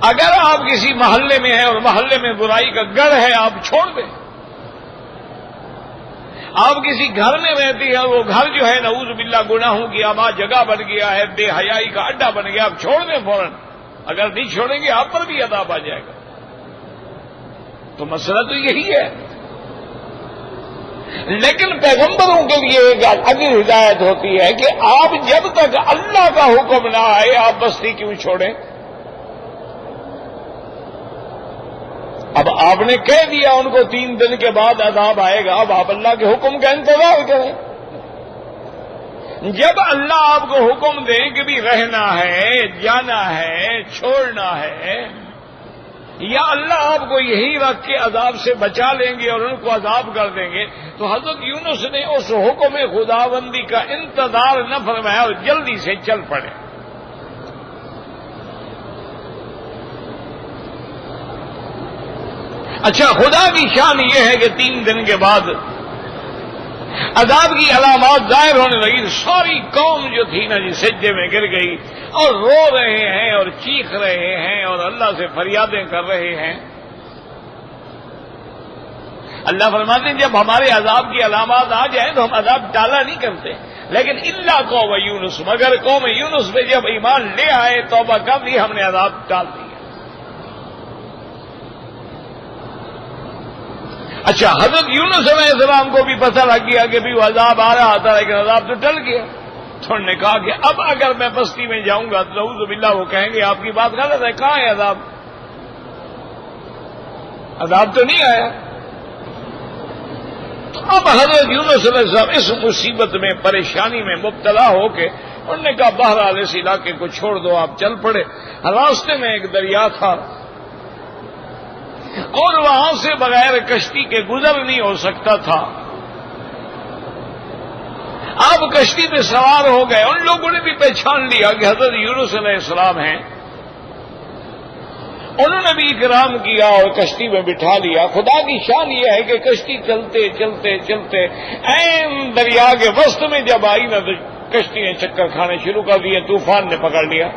اگر آپ کسی محلے میں ہیں اور محلے میں برائی کا گڑھ ہے آپ چھوڑ دیں. آپ کسی گھر میں رہتی ہیں اور وہ گھر جو ہے نعوذ باللہ گناہوں کی آباد جگہ بن گیا ہے، بے حیائی کا اڈا بن گیا، آپ چھوڑ دیں فوراً. اگر نہیں چھوڑیں گے آپ پر بھی عذاب آ جائے گا. تو مسئلہ تو یہی ہے. لیکن پیغمبروں کے لیے ایک اگلی ہدایت ہوتی ہے کہ آپ جب تک اللہ کا حکم نہ آئے آپ بستی کیوں چھوڑیں. اب آپ نے کہہ دیا ان کو 3 دن کے بعد عذاب آئے گا، اب آپ اللہ کے حکم کا انتظار کریں. جب اللہ آپ کو حکم دیں کہ بھی رہنا ہے، جانا ہے، چھوڑنا ہے، یا اللہ آپ کو یہی رکھ کے عذاب سے بچا لیں گے اور ان کو عذاب کر دیں گے، تو حضرت یونس نے اس حکم خداوندی کا انتظار نہ فرمایا اور جلدی سے چل پڑے. اچھا، خدا کی شان یہ ہے کہ 3 دن کے بعد عذاب کی علامات ظاہر ہونے لگی. ساری قوم جو تھی نا جی سجدے میں گر گئی اور رو رہے ہیں اور چیخ رہے ہیں اور اللہ سے فریادیں کر رہے ہیں. اللہ فرماتے ہیں جب ہمارے عذاب کی علامات آ جائیں تو ہم عذاب ٹالا نہیں کرتے، لیکن الا قوم یونس، مگر قوم یونس پہ جب ایمان لے آئے، توبہ کر دی، ہم نے عذاب ٹال دیا. اچھا، حضرت یونس علیہ السلام کو بھی پتہ لگ گیا کہ بھی وہ عذاب آ رہا تھا لیکن عذاب تو ٹل گیا. تو انہوں نے کہا کہ اب اگر میں بستی میں جاؤں گا تو نعوذ باللہ وہ کہیں گے آپ کی بات غلط ہے، کہاں ہے عذاب؟ عذاب تو نہیں آیا. اب حضرت یونس علیہ السلام اس مصیبت میں، پریشانی میں مبتلا ہو کے انہوں نے کہا بہرحال اس علاقے کو چھوڑ دو. آپ چل پڑے. راستے میں ایک دریا تھا، اور وہاں سے بغیر کشتی کے گزر نہیں ہو سکتا تھا. آپ کشتی پہ سوار ہو گئے. ان لوگوں نے بھی پہچان لیا کہ حضرت یونس علیہ السلام ہیں. انہوں نے بھی اکرام کیا اور کشتی میں بٹھا لیا. خدا کی شان یہ ہے کہ کشتی چلتے چلتے چلتے عین دریا کے وسط میں جب آئی نا تو کشتی نے چکر کھانے شروع کر دیے. طوفان نے پکڑ لیا.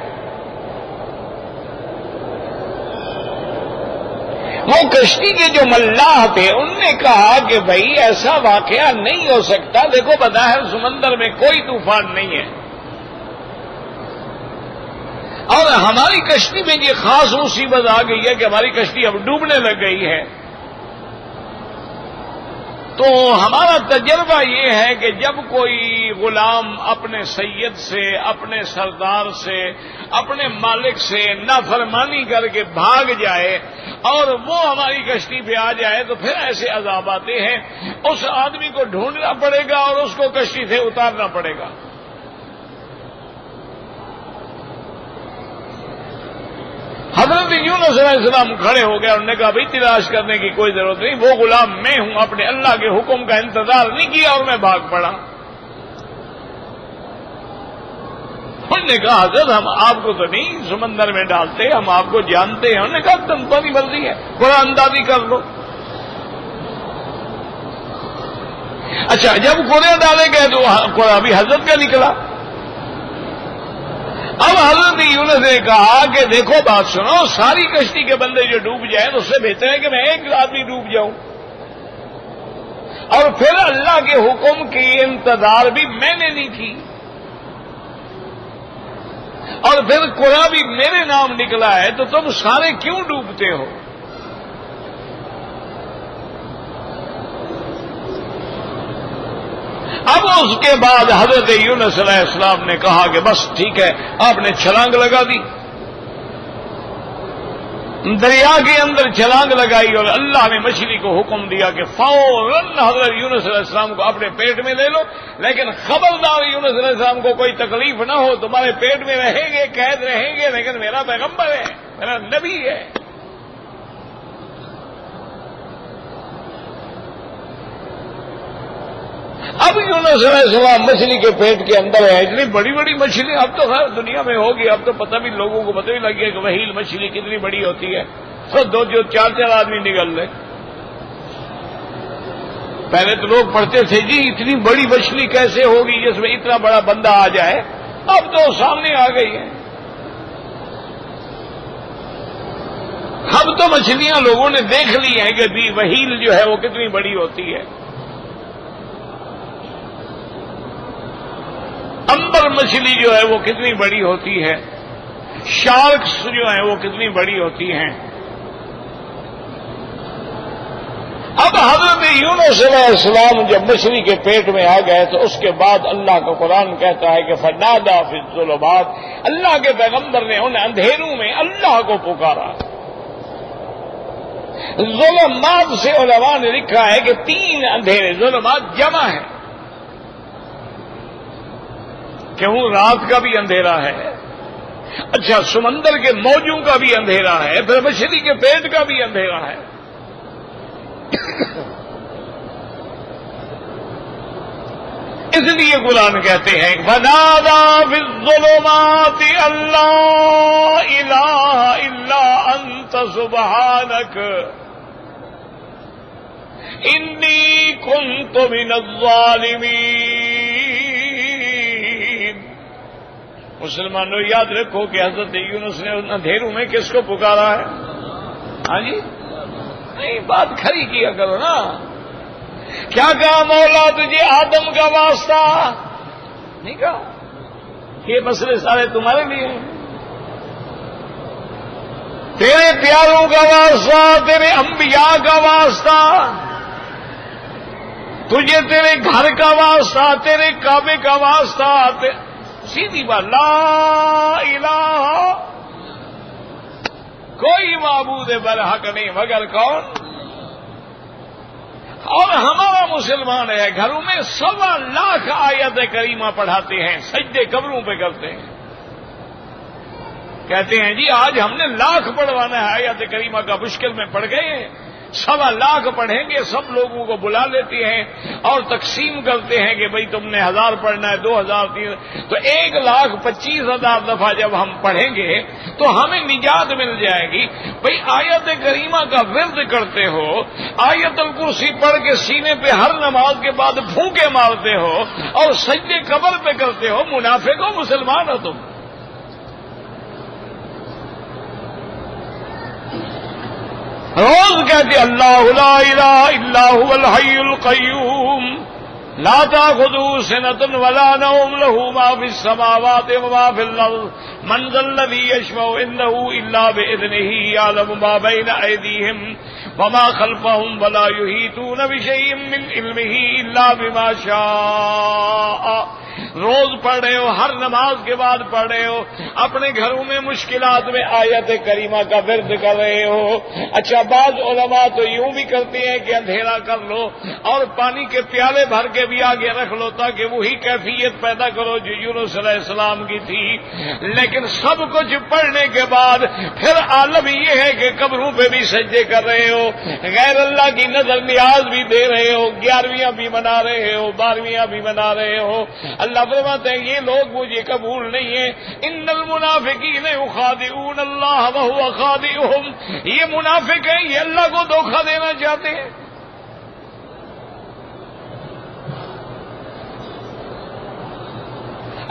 وہ کشتی کے جو ملاح تھے ان نے کہا کہ بھائی ایسا واقعہ نہیں ہو سکتا. دیکھو بظاہر سمندر میں کوئی طوفان نہیں ہے اور ہماری کشتی میں یہ خاص مصیبت آ گئی ہے کہ ہماری کشتی اب ڈوبنے لگ گئی ہے. تو ہمارا تجربہ یہ ہے کہ جب کوئی غلام اپنے سید سے، اپنے سردار سے، اپنے مالک سے نافرمانی کر کے بھاگ جائے اور وہ ہماری کشتی پہ آ جائے تو پھر ایسے عذاب آتے ہیں. اس آدمی کو ڈھونڈنا پڑے گا اور اس کو کشتی سے اتارنا پڑے گا. حضرت یونس علیہ السلام کھڑے ہو گئے. انہوں نے کہا بھائی تلاش کرنے کی کوئی ضرورت نہیں، وہ غلام میں ہوں. اپنے اللہ کے حکم کا انتظار نہیں کیا اور میں بھاگ پڑا. انہوں نے کہا حضرت ہم آپ کو تو نہیں سمندر میں ڈالتے، ہم آپ کو جانتے ہیں. انہوں نے کہا تم تو نہیں مرضی ہے، قرآن اندازی کر لو. اچھا جب قرآن ڈالے گئے تو قرآن ابھی حضرت کا نکلا. اب حضرت یونس نے کہا کہ دیکھو بات سنو، ساری کشتی کے بندے جو ڈوب جائیں تو اس سے بہتر ہے کہ میں ایک آدمی ڈوب جاؤں. اور پھر اللہ کے حکم کی انتظار بھی میں نے نہیں کی اور پھر قرآن بھی میرے نام نکلا ہے تو تم سارے کیوں ڈوبتے ہو؟ اب اس کے بعد حضرت یونس علیہ السلام نے کہا کہ بس ٹھیک ہے. آپ نے چھلانگ لگا دی، دریا کے اندر چھلانگ لگائی اور اللہ نے مچھلی کو حکم دیا کہ فوراً حضرت یونس علیہ السلام کو اپنے پیٹ میں لے لو، لیکن خبردار یونس علیہ السلام کو کوئی تکلیف نہ ہو. تمہارے پیٹ میں رہیں گے، قید رہیں گے، لیکن میرا پیغمبر ہے، میرا نبی ہے. اب یونس علیہ السلام مچھلی کے پیٹ کے اندر ہے. اتنی بڑی بڑی مچھلی اب تو خیر دنیا میں ہوگی، اب تو پتہ بھی لوگوں کو پتہ بھی لگ گیا کہ وہیل مچھلی کتنی بڑی ہوتی ہے. تو دو جو چار چار آدمی نکل رہے. پہلے تو لوگ پڑھتے تھے جی اتنی بڑی مچھلی کیسے ہوگی جس میں اتنا بڑا بندہ آ جائے. اب تو سامنے آ گئی ہے. اب تو مچھلیاں لوگوں نے دیکھ لی ہیں کہ وہیل جو ہے وہ کتنی بڑی ہوتی ہے. امبر مچھلی جو ہے وہ کتنی بڑی ہوتی ہے. شارکس جو ہیں وہ کتنی بڑی ہوتی ہیں. اب حضرت یونس علیہ السلام جب مچھلی کے پیٹ میں آ گئے تو اس کے بعد اللہ کا قرآن کہتا ہے کہ فنادا فی الظلمات، اللہ کے پیغمبر نے ان اندھیروں میں اللہ کو پکارا. ظلمات سے علماء نے لکھا ہے کہ 3 اندھیرے، ظلمات جمع ہے، کیوں رات کا بھی اندھیرا ہے، اچھا سمندر کے موجوں کا بھی اندھیرا ہے، پھر مچھلی کے پیٹ کا بھی اندھیرا ہے. اس لیے قرآن کہتے ہیں فنادا فی الظلمات اللہ الہ الا انت سبحانک انی کنت من الظالمین. مسلمانوں یاد رکھو کہ حضرت یونس نے اندھیروں میں کس کو پکارا ہے؟ ہاں جی نہیں، بات کھری کیا کرو نا. کیا کہا مولا تجھے آدم کا واسطہ؟ نہیں کہا یہ مسئلے سارے تمہارے لیے ہیں. تیرے پیاروں کا واسطہ، تیرے انبیاء کا واسطہ، تجھے تیرے گھر کا واسطہ، تیرے کعبے کا واسطہ. سیدھی بات، لا الہ، کوئی معبود برحق نہیں مگر کون؟ اور ہمارا مسلمان ہے گھروں میں 1.25 لاکھ آیت کریمہ پڑھاتے ہیں، سجدے قبروں پہ کرتے ہیں. کہتے ہیں جی آج ہم نے 1,00,000 پڑھوانا ہے آیت کریمہ کا، مشکل میں پڑ گئے ہیں، 1,25,000 پڑھیں گے، سب لوگوں کو بلا لیتے ہیں اور تقسیم کرتے ہیں کہ بھئی تم نے 1,000 پڑھنا ہے، 2,000، 3,000، تو 1,25,000 دفعہ جب ہم پڑھیں گے تو ہمیں نجات مل جائے گی۔ بھئی آیت کریمہ کا ورد کرتے ہو، آیت الکرسی پڑھ کے سینے پہ ہر نماز کے بعد پھونکے مارتے ہو اور سجدے قبر پہ کرتے ہو، منافق ہو مسلمان ہو تم؟ روز کہتے اللہ لا الہ الا هو الحی القیوم لا تأخذه سنة ولا نوم له ما في السماوات وما في الأرض من ذا الذي يشفع عنده إلا بإذنه يعلم ما بين أيديهم وما خلفهم ولا يحيطون بشيء من علمه إلا بما شاء۔ روز پڑھ رہے ہو، ہر نماز کے بعد پڑھ رہے ہو، اپنے گھروں میں مشکلات میں آیت کریمہ کا ورد کر رہے ہو۔ اچھا بعض علماء تو یوں بھی کرتے ہیں کہ اندھیرا کر لو اور پانی کے پیالے بھر کے بھی آگے رکھ لو تاکہ وہی کیفیت پیدا کرو جو یونس علیہ السلام کی تھی، لیکن سب کچھ پڑھنے کے بعد پھر عالم یہ ہے کہ قبروں پہ بھی سجدے کر رہے ہو، غیر اللہ کی نظر نیاز بھی دے رہے ہو، 11ویاں بھی منا رہے ہو، 12ویاں بھی منا رہے ہو۔ اللہ فرماتے ہیں یہ لوگ مجھے قبول نہیں ہیں۔ ان المنافقین یخادعون اللہ وہو خادعہم، یہ منافق ہیں، یہ اللہ کو دھوکہ دینا چاہتے ہیں۔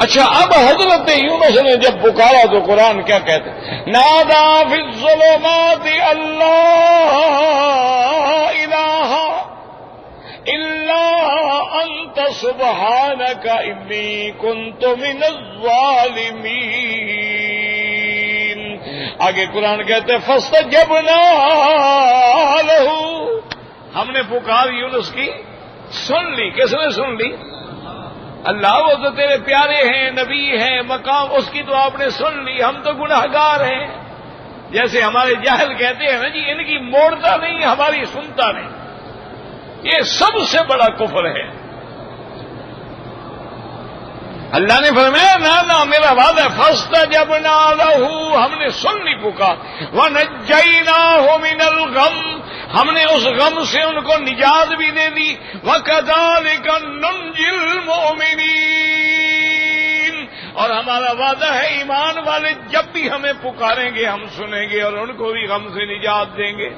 اچھا اب حضرت یونس نے جب پکارا تو قرآن کیا کہتے ہیں؟ نادا فی الظلمات اللہ الہ الا انت سبحانک انی کنت من الظالمین۔ آگے قرآن کہتے ہیں فاستجبنا لہ، ہم نے پکار یونس کی سن لی۔ کس نے سن لی؟ اللہ، وہ تو تیرے پیارے ہیں، نبی ہیں، مقام اس کی تو آپ نے سن لی، ہم تو گناہگار ہیں۔ جیسے ہمارے جاہل کہتے ہیں نا جی ان کی موڑتا نہیں ہماری سنتا نہیں، یہ سب سے بڑا کفر ہے۔ اللہ نے فرمایا نہ میرا وعدہ ہے، فاستجبنا لہ، ہم نے سن لی پکار، ونجیناہ من الغم، ہم نے اس غم سے ان کو نجات بھی دے دی، وَكَذَلِكَ نُنْجِي الْمُؤْمِنِينَ، اور ہمارا وعدہ ہے ایمان والے جب بھی ہمیں پکاریں گے ہم سنیں گے اور ان کو بھی غم سے نجات دیں گے۔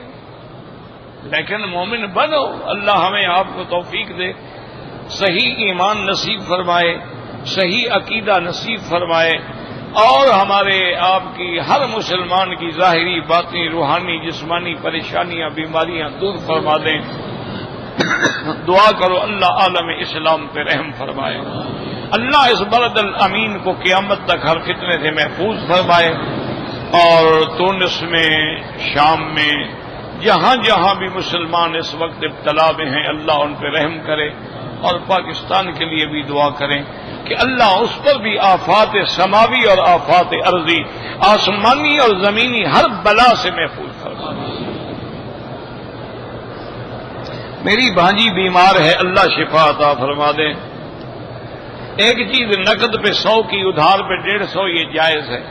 لیکن مومن بنو، اللہ ہمیں آپ کو توفیق دے، صحیح ایمان نصیب فرمائے، صحیح عقیدہ نصیب فرمائے، اور ہمارے آپ کی ہر مسلمان کی ظاہری باطنی روحانی جسمانی پریشانیاں بیماریاں دور فرما دیں۔ دعا کرو اللہ عالم اسلام پہ رحم فرمائے، اللہ اس بلد الامین کو قیامت تک ہر فتنے سے محفوظ فرمائے، اور تونس میں، شام میں، جہاں جہاں بھی مسلمان اس وقت ابتلا میں ہیں اللہ ان پہ رحم کرے، اور پاکستان کے لیے بھی دعا کریں کہ اللہ اس پر بھی آفات سماوی اور آفات ارضی، آسمانی اور زمینی ہر بلا سے محفوظ فرمائے۔ میری بھانجی بیمار ہے، اللہ شفا عطا فرما دے۔ ایک چیز نقد پہ 100 کی، ادھار پہ 150 یہ جائز ہے۔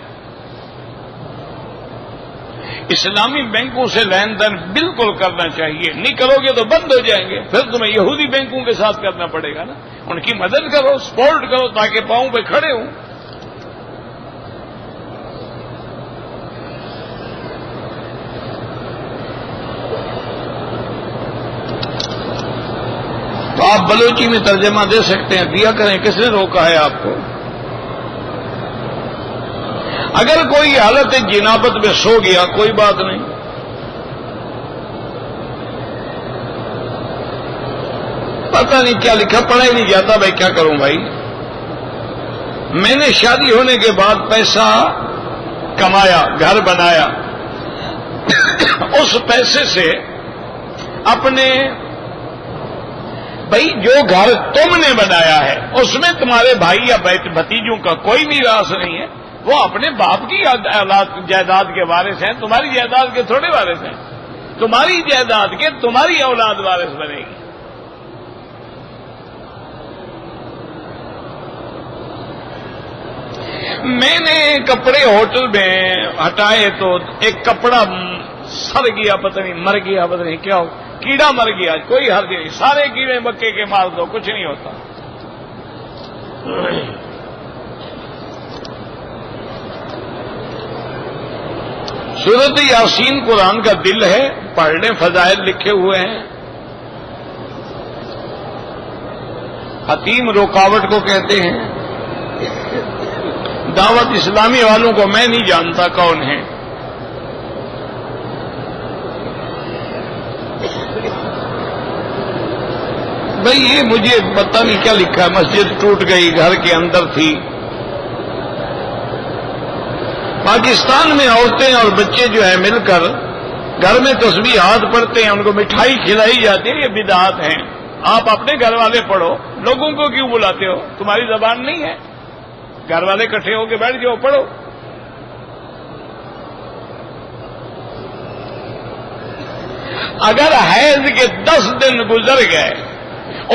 اسلامی بینکوں سے لین دین بالکل کرنا چاہیے، نہیں کرو گے تو بند ہو جائیں گے، پھر تمہیں یہودی بینکوں کے ساتھ کرنا پڑے گا نا۔ ان کی مدد کرو، سپورٹ کرو تاکہ پاؤں پہ کھڑے ہوں۔ تو آپ بلوچی میں ترجمہ دے سکتے ہیں، دیا کریں، کس نے روکا ہے آپ کو؟ اگر کوئی حالت جنابت میں سو گیا کوئی بات نہیں، پتہ نہیں کیا لکھا، پڑھا ہی نہیں جاتا، بھائی کیا کروں بھائی۔ میں نے شادی ہونے کے بعد پیسہ کمایا، گھر بنایا، اس پیسے سے اپنے، بھائی جو گھر تم نے بنایا ہے اس میں تمہارے بھائی یا بھتیجوں کا کوئی میراث نہیں ہے، وہ اپنے باپ کی جائیداد کے وارث ہیں، تمہاری جائیداد کے تھوڑے وارث ہیں، تمہاری جائیداد کے تمہاری اولاد وارث بنے گی۔ میں نے کپڑے ہوٹل میں ہٹائے تو ایک کپڑا سڑ گیا، پتہ نہیں مر گیا، پتہ نہیں کیا ہو، کیڑا مر گیا، کوئی حرج نہیں، سارے کیڑے مکے کے مار دو، کچھ نہیں ہوتا۔ سورۃ یاسین قرآن کا دل ہے، پڑھ لیں، فضائل لکھے ہوئے ہیں۔ حتیم رکاوٹ کو کہتے ہیں، دعوت اسلامی والوں کو میں نہیں جانتا کون ہے۔ بھئی یہ مجھے پتہ نہیں کیا لکھا ہے، مسجد ٹوٹ گئی، گھر کے اندر تھی۔ پاکستان میں عورتیں اور بچے جو ہیں مل کر گھر میں تسبیحات پڑھتے ہیں، ان کو مٹھائی کھلائی جاتی ہے، یہ بدعات ہیں۔ آپ اپنے گھر والے پڑھو، لوگوں کو کیوں بلاتے ہو؟ تمہاری زبان نہیں ہے، گھر والے اکٹھے ہو کے بیٹھ جاؤ، پڑھو۔ اگر حیض کے 10 دن گزر گئے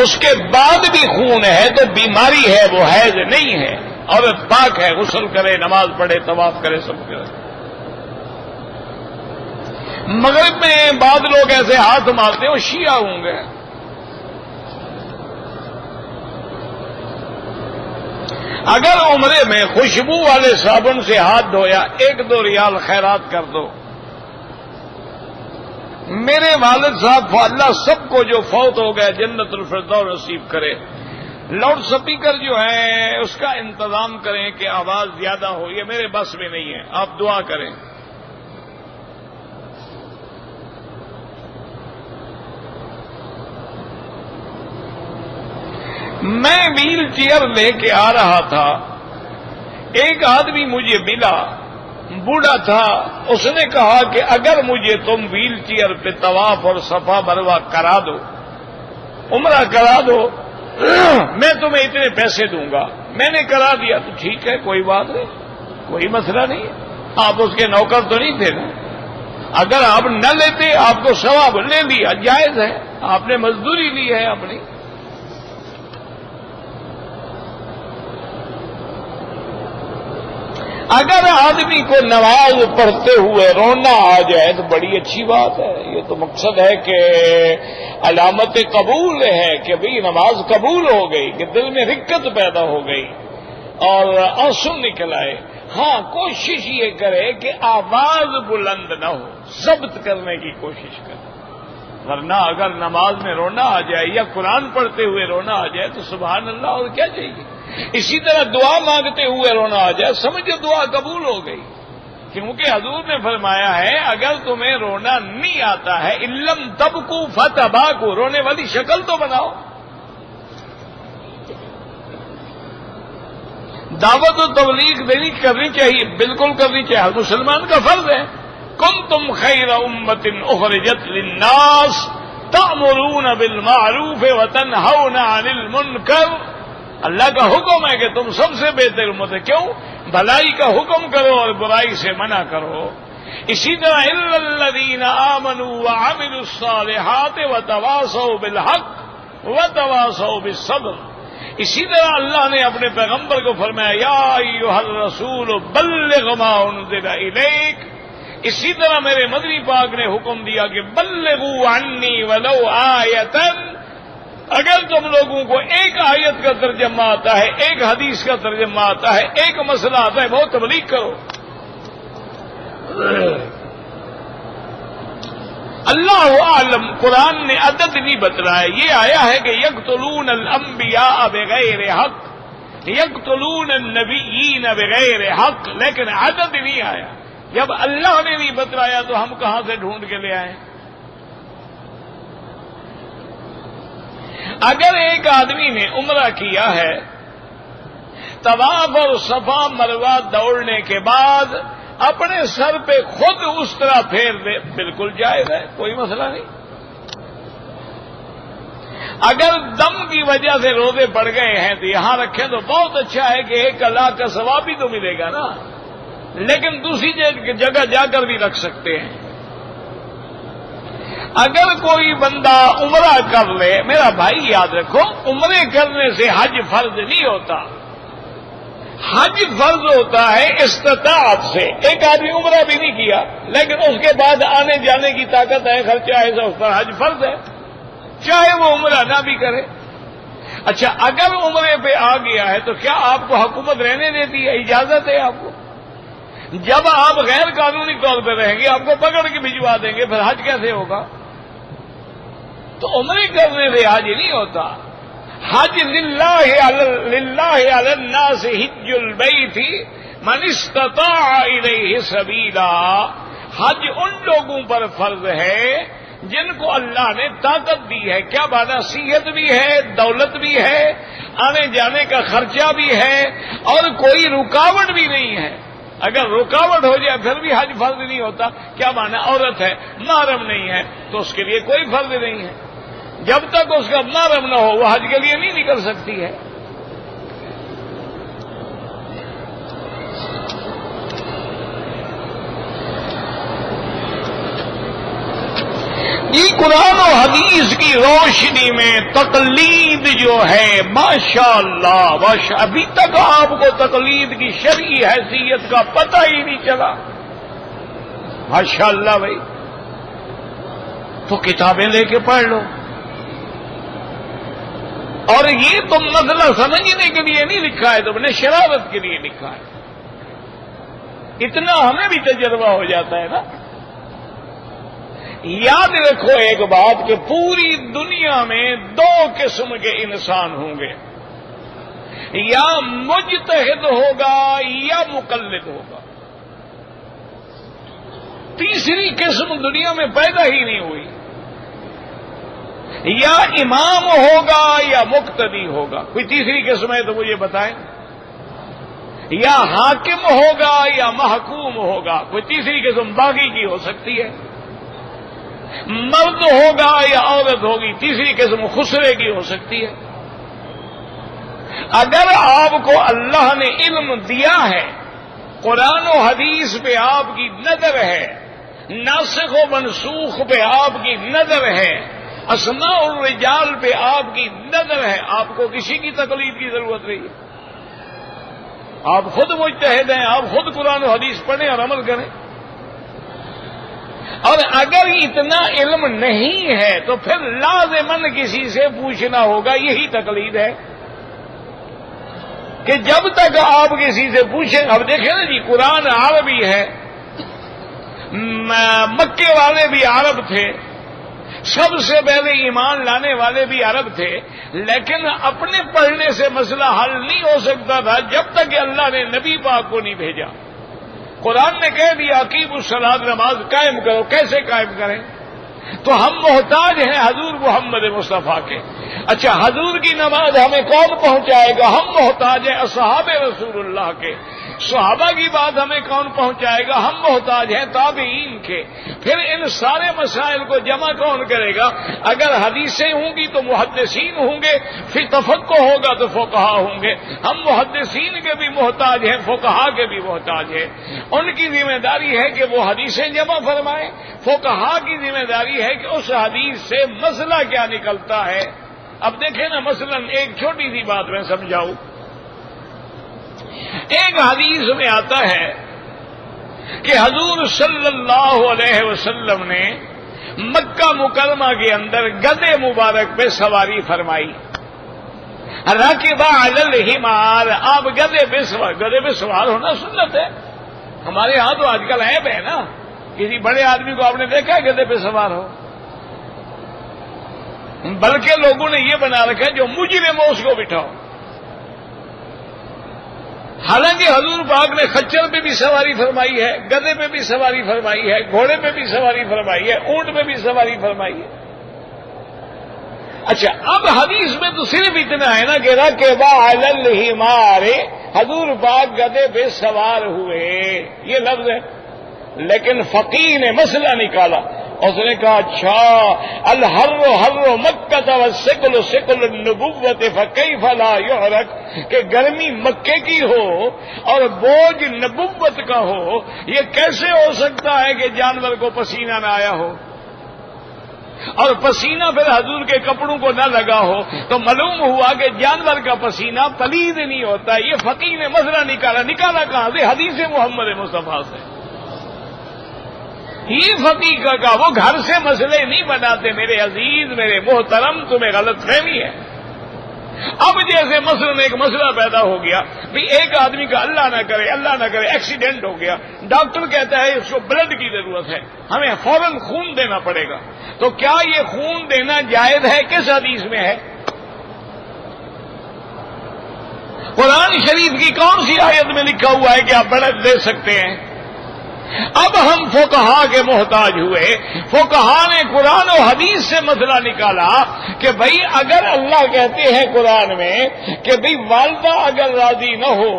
اس کے بعد بھی خون ہے تو بیماری ہے، وہ حیض نہیں ہے، عورت پاک ہے، غسل کرے، نماز پڑھے، طواف کرے، سب کرے۔ مغرب میں بعض لوگ ایسے ہاتھ مارتے ہیں، وہ شیعہ ہوں گے۔ اگر عمرے میں خوشبو والے صابن سے ہاتھ دھویا، 1-2 ریال خیرات کر دو۔ میرے والد صاحب اللہ سب کو جو فوت ہو گئے جنت الفردوس نصیب کرے۔ لاؤڈ سپیکر جو ہے اس کا انتظام کریں کہ آواز زیادہ ہو، یہ میرے بس میں نہیں ہے، آپ دعا کریں۔ میں ویل چیئر لے کے آ رہا تھا، ایک آدمی مجھے ملا، بوڑھا تھا، اس نے کہا کہ اگر مجھے تم ویل چیئر پہ طواف اور صفا مروہ کرا دو، عمرہ کرا دو، میں تمہیں اتنے پیسے دوں گا۔ میں نے کرا دیا تو ٹھیک ہے، کوئی بات نہیں، کوئی مسئلہ نہیں ہے، آپ اس کے نوکر تو نہیں تھے نا۔ اگر آپ نہ لیتے آپ کو ثواب لے لیا، جائز ہے، آپ نے مزدوری لی ہے اپنی۔ اگر آدمی کو نماز پڑھتے ہوئے رونا آ جائے تو بڑی اچھی بات ہے، یہ تو مقصد ہے کہ علامت قبول ہے کہ بھئی نماز قبول ہو گئی، کہ دل میں رقت پیدا ہو گئی اور آنسو نکل آئے۔ ہاں کوشش یہ کرے کہ آواز بلند نہ ہو، ضبط کرنے کی کوشش کرے، ورنہ اگر نماز میں رونا آ جائے یا قرآن پڑھتے ہوئے رونا آ جائے تو سبحان اللہ، اور کیا چاہیے۔ اسی طرح دعا مانگتے ہوئے رونا آ جائے، سمجھو دعا قبول ہو گئی، کیونکہ حضور نے فرمایا ہے اگر تمہیں رونا نہیں آتا ہے علم تبکو فتباکو، رونے والی شکل تو بناؤ۔ دعوت و تبلیغ دینی کرنی چاہیے، بالکل کرنی چاہیے، مسلمان کا فرض ہے۔ کنتم خیر امت اخرجت للناس تأمرون بالمعروف وتنہون عن المنکر، اللہ کا حکم ہے کہ تم سب سے بہتر امت ہے، کیوں؟ بھلائی کا حکم کرو اور برائی سے منع کرو۔ اسی طرح الا الذین آمنوا وعملوا الصالحات وتواصوا بالحق وتواصوا بالصبر۔ اسی طرح اللہ نے اپنے پیغمبر کو فرمایا یا ایھا الرسول بلغ ما انزل الیک۔ اسی طرح میرے مدنی پاک نے حکم دیا کہ بلغوا عنی ولو آیۃ، اگر تم لوگوں کو ایک آیت کا ترجمہ آتا ہے، ایک حدیث کا ترجمہ آتا ہے، ایک مسئلہ آتا ہے، بہت تبلیغ کرو۔ اللہ اعلم، قرآن نے عدد نہیں بتلایا، یہ آیا ہے کہ یقتلون الانبیاء بغیر حق، یقتلون النبیین بغیر حق، لیکن عدد نہیں آیا۔ جب اللہ نے نہیں بتلایا تو ہم کہاں سے ڈھونڈ کے لے آئے؟ اگر ایک آدمی نے عمرہ کیا ہے، طواف اور صفا مروہ دوڑنے کے بعد اپنے سر پہ خود اس طرح پھیر دے، بالکل جائز ہے، کوئی مسئلہ نہیں۔ اگر دم کی وجہ سے روزے پڑ گئے ہیں تو یہاں رکھیں تو بہت اچھا ہے کہ 1 لاکھ کا ثواب بھی تو ملے گا نا، لیکن دوسری جگہ جا کر بھی رکھ سکتے ہیں۔ اگر کوئی بندہ عمرہ کر لے، میرا بھائی یاد رکھو، عمرے کرنے سے حج فرض نہیں ہوتا، حج فرض ہوتا ہے استطاعت سے. ایک آدمی عمرہ بھی نہیں کیا لیکن اس کے بعد آنے جانے کی طاقت ہے, خرچہ ہے, اس پر حج فرض ہے, چاہے وہ عمرہ نہ بھی کرے. اچھا, اگر عمرے پہ آ گیا ہے تو کیا آپ کو حکومت رہنے دیتی ہے؟ اجازت ہے آپ کو. جب آپ غیر قانونی طور پہ رہیں گے آپ کو پکڑ کے بھجوا دیں گے, پھر حج کیسے ہوگا؟ تو عمرے کرنے سے حج نہیں ہوتا. حج للہ علی الناس حج البیت من استطاع الیہ سبیلا. حج ان لوگوں پر فرض ہے جن کو اللہ نے طاقت دی ہے. کیا مانا؟ صحت بھی ہے, دولت بھی ہے, آنے جانے کا خرچہ بھی ہے, اور کوئی رکاوٹ بھی نہیں ہے. اگر رکاوٹ ہو جائے پھر بھی حج فرض نہیں ہوتا. کیا مانا؟ عورت ہے, محرم نہیں ہے, تو اس کے لیے کوئی فرض نہیں ہے. جب تک اس کا محرم نہ ہو وہ حج کے لیے نہیں نکل سکتی ہے. یہ قرآن و حدیث کی روشنی میں تقلید جو ہے ماشاءاللہ ابھی تک آپ کو تقلید کی شرعی حیثیت کا پتہ ہی نہیں چلا. ماشاءاللہ بھائی, تو کتابیں لے کے پڑھ لو. اور یہ تم مسئلہ سمجھنے کے لیے نہیں لکھا ہے, تم نے شرارت کے لیے لکھا ہے. اتنا ہمیں بھی تجربہ ہو جاتا ہے نا. یاد رکھو ایک بات کہ پوری دنیا میں دو قسم کے انسان ہوں گے, یا مجتہد ہوگا یا مقلد ہوگا. تیسری قسم دنیا میں پیدا ہی نہیں ہوئی. یا امام ہوگا یا مقتدی ہوگا. کوئی تیسری قسم ہے تو مجھے بتائیں. یا حاکم ہوگا یا محکوم ہوگا. کوئی تیسری قسم باقی کی ہو سکتی ہے. مرد ہوگا یا عورت ہوگی. تیسری قسم خسرے کی ہو سکتی ہے. اگر آپ کو اللہ نے علم دیا ہے, قرآن و حدیث پہ آپ کی نظر ہے, ناسخ و منسوخ پہ آپ کی نظر ہے, اسماء الرجال پہ آپ کی نظر ہے, آپ کو کسی کی تقلید کی ضرورت نہیں ہے. آپ خود مجتہد ہیں, آپ خود قرآن و حدیث پڑھیں اور عمل کریں. اور اگر اتنا علم نہیں ہے تو پھر لازماً کسی سے پوچھنا ہوگا. یہی تقلید ہے کہ جب تک آپ کسی سے پوچھیں. اب دیکھیں نا جی, قرآن عربی ہے, مکے والے بھی عرب تھے, سب سے پہلے ایمان لانے والے بھی عرب تھے, لیکن اپنے پڑھنے سے مسئلہ حل نہیں ہو سکتا تھا جب تک کہ اللہ نے نبی پاک کو نہیں بھیجا. قرآن نے کہہ دیا اقیموا الصلاۃ, نماز قائم کرو. کیسے قائم کریں؟ تو ہم محتاج ہیں حضور محمد مصطفیٰ کے. اچھا, حضور کی نماز ہمیں کون پہنچائے گا؟ ہم محتاج ہیں اصحاب رسول اللہ کے. صحابہ کی بات ہمیں کون پہنچائے گا؟ ہم محتاج ہیں تابعین کے. پھر ان سارے مسائل کو جمع کون کرے گا؟ اگر حدیثیں ہوں گی تو محدثین ہوں گے, پھر تفقہ ہوگا تو فقہا ہوں گے. ہم محدثین کے بھی محتاج ہیں, فقہا کے بھی محتاج ہیں. ان کی ذمہ داری ہے کہ وہ حدیثیں جمع فرمائیں, فقہا کی ذمہ داری ہے کہ اس حدیث سے مسئلہ کیا نکلتا ہے. اب دیکھیں نا, مثلا ایک چھوٹی سی بات میں سمجھاؤں. ایک حدیث میں آتا ہے کہ حضور صلی اللہ علیہ وسلم نے مکہ مکرمہ کے اندر گدے مبارک پہ سواری فرمائی. راکب علی الحمار, آپ گدے پہ سوار ہونا سنت ہے. ہمارے ہاں تو آج کل عیب ہے نا, کسی بڑے آدمی کو آپ نے دیکھا گدے پہ سوار ہو. بلکہ لوگوں نے یہ بنا رکھا ہے جو مجرم ہو اس کو بٹھاؤ. حالانکہ حضور پاک نے خچر پہ بھی سواری فرمائی ہے, گدے پہ بھی سواری فرمائی ہے, گھوڑے پہ بھی سواری فرمائی ہے, اونٹ پہ بھی سواری فرمائی ہے. اچھا, اب حدیث میں تو صرف اتنا ہے نا کہ راکب علی الحمار, حضور پاک گدے پہ سوار ہوئے, یہ لفظ ہے. لیکن فقیہ نے مسئلہ نکالا, اس نے کہا اچھا, الحر حر مکہ والسقل سقل النبوت فکیف لا یحرک, کہ گرمی مکے کی ہو اور بوجھ نبوت کا ہو, یہ کیسے ہو سکتا ہے کہ جانور کو پسینہ نہ آیا ہو؟ اور پسینہ پھر حضور کے کپڑوں کو نہ لگا ہو تو معلوم ہوا کہ جانور کا پسینہ پلید نہیں ہوتا. یہ فقیہ نے مسئلہ نکالا کہاں سے؟ حدیث محمد مصطفیٰ سے. یہ فقیہ کا کہا، وہ گھر سے مسئلے نہیں بناتے. میرے عزیز، میرے محترم، تمہیں غلط فہمی ہے. اب جیسے مثلاً ایک مسئلہ پیدا ہو گیا بھی ایک آدمی کا اللہ نہ کرے ایکسیڈنٹ ہو گیا، ڈاکٹر کہتا ہے اس کو بلڈ کی ضرورت ہے، ہمیں فوراً خون دینا پڑے گا. تو کیا یہ خون دینا جائز ہے؟ کس حدیث میں ہے؟ قرآن شریف کی کون سی آیت میں لکھا ہوا ہے کہ آپ بلڈ دے سکتے ہیں؟ اب ہم فقہا کے محتاج ہوئے. فقہا نے قرآن و حدیث سے مسئلہ نکالا کہ بھئی اگر اللہ کہتے ہیں قرآن میں کہ بھئی والدہ اگر راضی نہ ہو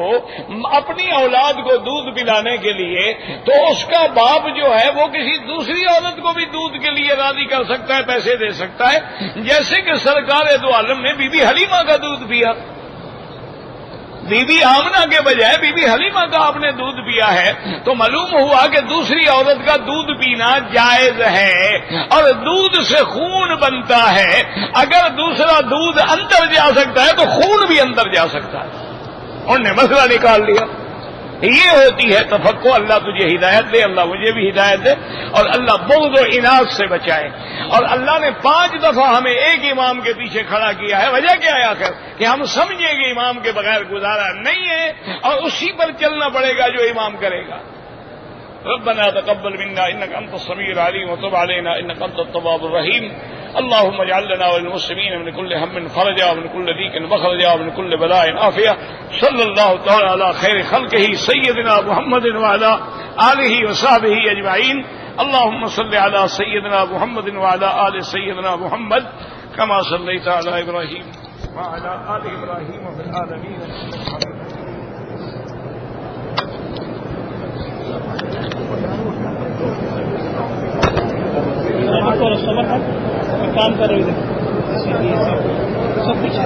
اپنی اولاد کو دودھ پلانے کے لیے تو اس کا باپ جو ہے وہ کسی دوسری عورت کو بھی دودھ کے لیے راضی کر سکتا ہے، پیسے دے سکتا ہے. جیسے کہ سرکار دو عالم نے بی بی حلیمہ کا دودھ پیا، بی بی آمنہ کے بجائے بی بی حلیمہ کا آپ نے دودھ پیا ہے، تو معلوم ہوا کہ دوسری عورت کا دودھ پینا جائز ہے اور دودھ سے خون بنتا ہے. اگر دوسرا دودھ اندر جا سکتا ہے تو خون بھی اندر جا سکتا ہے. انہوں نے مسئلہ نکال لیا. یہ ہوتی ہے تفقہ. اللہ تجھے ہدایت دے، اللہ مجھے بھی ہدایت دے، اور اللہ بغض و عناد سے بچائے. اور اللہ نے 5 دفعہ ہمیں ایک امام کے پیچھے کھڑا کیا ہے. وجہ کیا ہے آخر؟ کہ ہم سمجھیں کہ امام کے بغیر گزارا نہیں ہے اور اسی پر چلنا پڑے گا جو امام کرے گا. ربنا تقبل منا انك انت السميع العليم وتب علينا انك انت التواب الرحيم. اللهم اجعل لنا وللمسلمين من كل هم فرجا ومن كل ضيق مخرجا ومن كل بلاء عافية. صلى الله تعالى على خير خلقه سيدنا محمد وعلى آله وصحبه أجمعين. اللهم صل على سيدنا محمد وعلى آل سيدنا محمد كما صليت على إبراهيم وعلى آل إبراهيم في العالمين إنك حميد مجيد. کام کر رہے سب کچھ